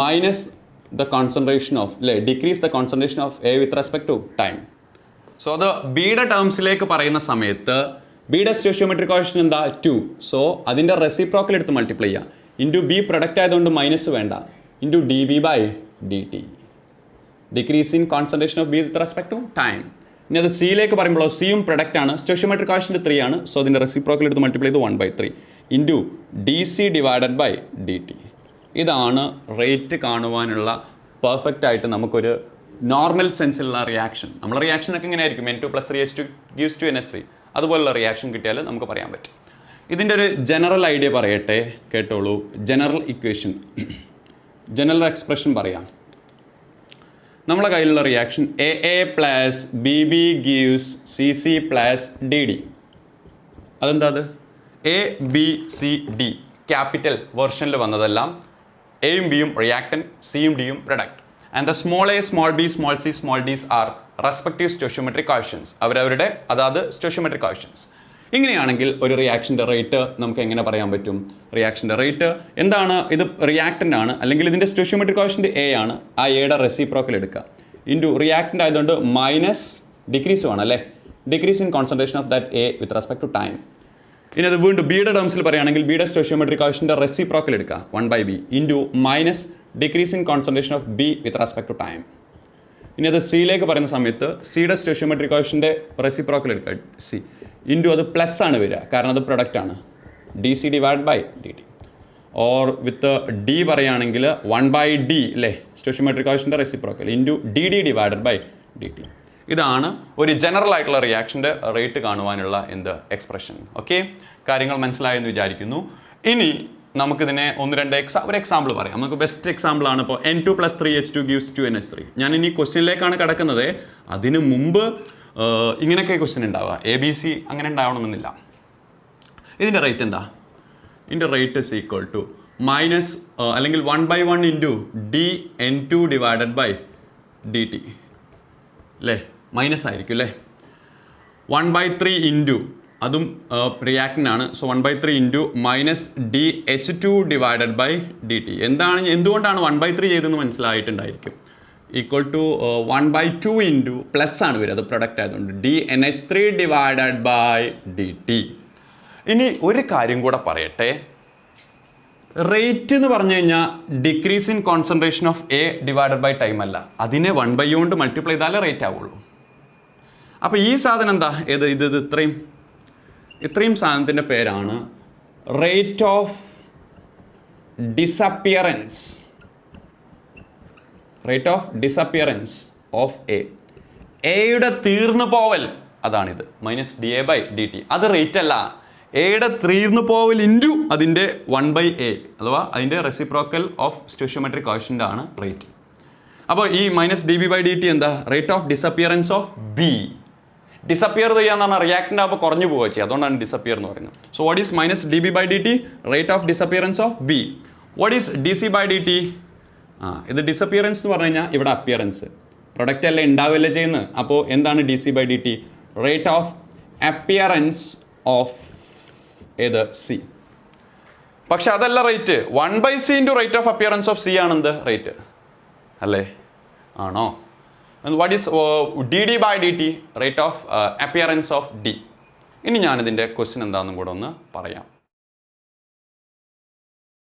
minus the concentration of decrease the concentration of A with respect to time. So അത് ബിയുടെ ടേംസിലേക്ക് പറയുന്ന സമയത്ത് ബിയുടെ സ്റ്റോഷ്യോമെട്രിക് കോഎഫിഷ്യൻ്റ് എന്താ? 2. സോ അതിൻ്റെ റെസിപ്രോക്കൽ എടുത്ത് മൾട്ടിപ്ലൈ ചെയ്യുക. ഇൻറ്റു ബി പ്രൊഡക്റ്റ് ആയതുകൊണ്ട് മൈനസ് വേണ്ട. Into D B by D T. Decrease in concentration of B with respect to time. ഇനി അത് സിയിലേക്ക് പറയുമ്പോൾ സിയും പ്രൊഡക്റ്റ് ആണ്. സ്റ്റോഷ്യോമെട്രിക് കോഎഫിഷ്യൻ്റ് 3 ആണ്. സോ അതിൻ്റെ റെസിപ്രോക്കൽ എടുത്ത് മൾട്ടിപ്ലൈ ചെയ്ത് 1/3 into D C divided by D T. ഇതാണ് റേറ്റ് കാണുവാനുള്ള പെർഫെക്റ്റ് ആയിട്ട് നമുക്കൊരു നോർമൽ സെൻസിലുള്ള റിയാക്ഷൻ. നമ്മൾ റിയാക്ഷനൊക്കെ ഇങ്ങനെ ആയിരിക്കും. N2 + 3H2 gives to NH3. അതുപോലുള്ള റിയാക്ഷൻ കിട്ടിയാൽ നമുക്ക് പറയാൻ പറ്റും. ഇതിൻ്റെ ഒരു ജനറൽ ഐഡിയ പറയട്ടെ, കേട്ടോളൂ. ജനറൽ ഇക്വേഷൻ, ജനറൽ എക്സ്പ്രഷൻ പറയാം. നമ്മളെ കയ്യിലുള്ള reaction AA + BB gives CC + DD. അതെന്താ? അത് ABCD ക്യാപിറ്റൽ വെർഷനിൽ വന്നതെല്ലാം എയും ബിയും റിയാക്ടൻ, സിയും ഡിയും product. And the small A, small B, small C, small Ds are respective stoichiometric coefficients. അവരവരുടെ അതാത് സ്റ്റോഷ്യോമെട്രിക് കോഎഫിഷ്യൻസ്. ഇങ്ങനെയാണെങ്കിൽ ഒരു റിയാക്ഷൻ്റെ റേറ്റ് നമുക്ക് എങ്ങനെ പറയാൻ പറ്റും? റിയാക്ഷൻ്റെ റേറ്റ് എന്താണ്? ഇത് റിയാക്ടൻ്റ് ആണ്, അല്ലെങ്കിൽ ഇതിൻ്റെ സ്റ്റോഷ്യോമെട്രിക് കോഎഫിഷ്യൻ്റ് എ ആണ്. ആ എയുടെ റെസിപ്രോക്കൽ എടുക്കുക. ഇൻറ്റു റിയാക്ടൻ്റ് ആയതുകൊണ്ട് മൈനസ് ഡിക്രീസ് വേണം അല്ലേ, decrease in concentration of that A with respect to time. ഇനി അത് വീണ്ടും ബിയുടെ ടേംസിൽ പറയുകയാണെങ്കിൽ ബിയുടെ സ്റ്റോഷ്യോമെട്രിക് കോഎഫിഷ്യൻ്റ് റെസിപ്രോക്കൽ എടുക്കുക 1/b into minus decrease in concentration of B with respect to time. ഇനി അത് സിയിലേക്ക് പറയുന്ന സമയത്ത് സിയുടെ സ്റ്റോഷ്യോമെട്രിക് കോഎഫിഷ്യൻ്റ് റെസിപ്രോക്കൽ എടുക്കുക സി ഇൻറ്റു അത് പ്ലസ് ആണ് വരിക, കാരണം അത് പ്രൊഡക്റ്റ് ആണ്. D C divide by D T. Or with D പറയുകയാണെങ്കിൽ 1/d അല്ലേ, stoichiometric coefficient reciprocal into D D divided by D T. ഇതാണ് ഒരു ജനറൽ ആയിട്ടുള്ള റിയാക്ഷൻ്റെ റേറ്റ് കാണുവാനുള്ള എക്സ്പ്രഷൻ. ഓക്കെ, കാര്യങ്ങൾ മനസ്സിലായെന്ന് വിചാരിക്കുന്നു. ഇനി നമുക്കിതിനെ ഒരു എക്സാമ്പിൾ പറയാം. നമുക്ക് ബെസ്റ്റ് എക്സാമ്പിൾ ആണ് ഇപ്പോൾ N2 + 3H2 gives to NH3. ഞാൻ ഇനി ക്വസ്റ്റ്യനിലേക്കാണ് കിടക്കുന്നത്. അതിന് മുമ്പ് ഇങ്ങനെയൊക്കെ ക്വസ്റ്റ്യൻ ഉണ്ടാവുക, ABC അങ്ങനെ ഉണ്ടാവണമെന്നില്ല. ഇതിൻ്റെ റേറ്റ് എന്താ? ഇതിൻ്റെ rate is equal to minus അല്ലെങ്കിൽ 1/1 into dN2 divided by D T അല്ലേ, മൈനസ് ആയിരിക്കും അല്ലേ. 1/3 ഇൻറ്റു അതും റിയാക്ടൻ്റാണ്. So 1/3 into minus DH2 divided by D T. എന്തുകൊണ്ടാണ് 1/3 ചെയ്തതെന്ന് മനസ്സിലായിട്ടുണ്ടായിരിക്കും. ഈക്വൽ ടു 1/2 ഇൻറ്റു പ്ലസ് ആണ് വരിക, അത് പ്രൊഡക്റ്റ് ആയതുകൊണ്ട് DNH3 divided by D T. ഇനി ഒരു കാര്യം കൂടെ പറയട്ടെ. റേറ്റ് എന്ന് പറഞ്ഞു കഴിഞ്ഞാൽ decrease in concentration of A divided by time അല്ല, അതിനെ 1/, കൊണ്ട് മൾട്ടിപ്ലൈ ചെയ്താലേ റേറ്റ് ആവുള്ളൂ. അപ്പോൾ ഈ സാധനം എന്താ ഇത് ഇത്രയും സാധനത്തിൻ്റെ പേരാണ് റേറ്റ് ഓഫ് ഡിസപ്പിയറൻസ് ഓഫ് എയുടെ തീർന്നു പോവൽ അതാണിത് -dA/dt. അത് റേറ്റ് അല്ല, എയുടെ തീർന്നു പോവൽ ഇൻറ്റു അതിൻ്റെ 1/a അഥവാ അതിൻ്റെ റെസിപ്രോക്കൽ ഓഫ് സ്റ്റോഷിയോമെട്രിക് കോഷ്യൻ്റ് ആണ് റേറ്റ്. അപ്പോൾ ഈ -dB/dt എന്താ? Rate of disappearance of B. Disappear ചെയ്യാന്ന് പറഞ്ഞാൽ റിയാക്ടൻ്റ് ആകുമ്പോൾ കുറഞ്ഞു പോവുക ചെയ്യുക, അതുകൊണ്ടാണ് ഡിസപ്പിയർ എന്ന് പറയുന്നത്. So what is -dB/dt? Rate of disappearance of B. What is dC/dt? ഇത് ഡിസപ്പിയറൻസ് എന്ന് പറഞ്ഞു കഴിഞ്ഞാൽ ഇവിടെ അപ്പിയറൻസ്, പ്രൊഡക്റ്റ് അല്ലേ ഉണ്ടാവില്ല ചെയ്യുന്നത്. അപ്പോൾ എന്താണ് dC/dt? Rate of appearance of ഏത് സി. പക്ഷെ അതല്ല rate, 1/c into rate of appearance of C ആണെന്ത് റേറ്റ് അല്ലേ? ആണോ? What is dD/dt? Rate of appearance of D. ഇനി ഞാനിതിൻ്റെ ക്വസ്റ്റ്യൻ എന്താണെന്നും കൂടെ ഒന്ന് പറയാം.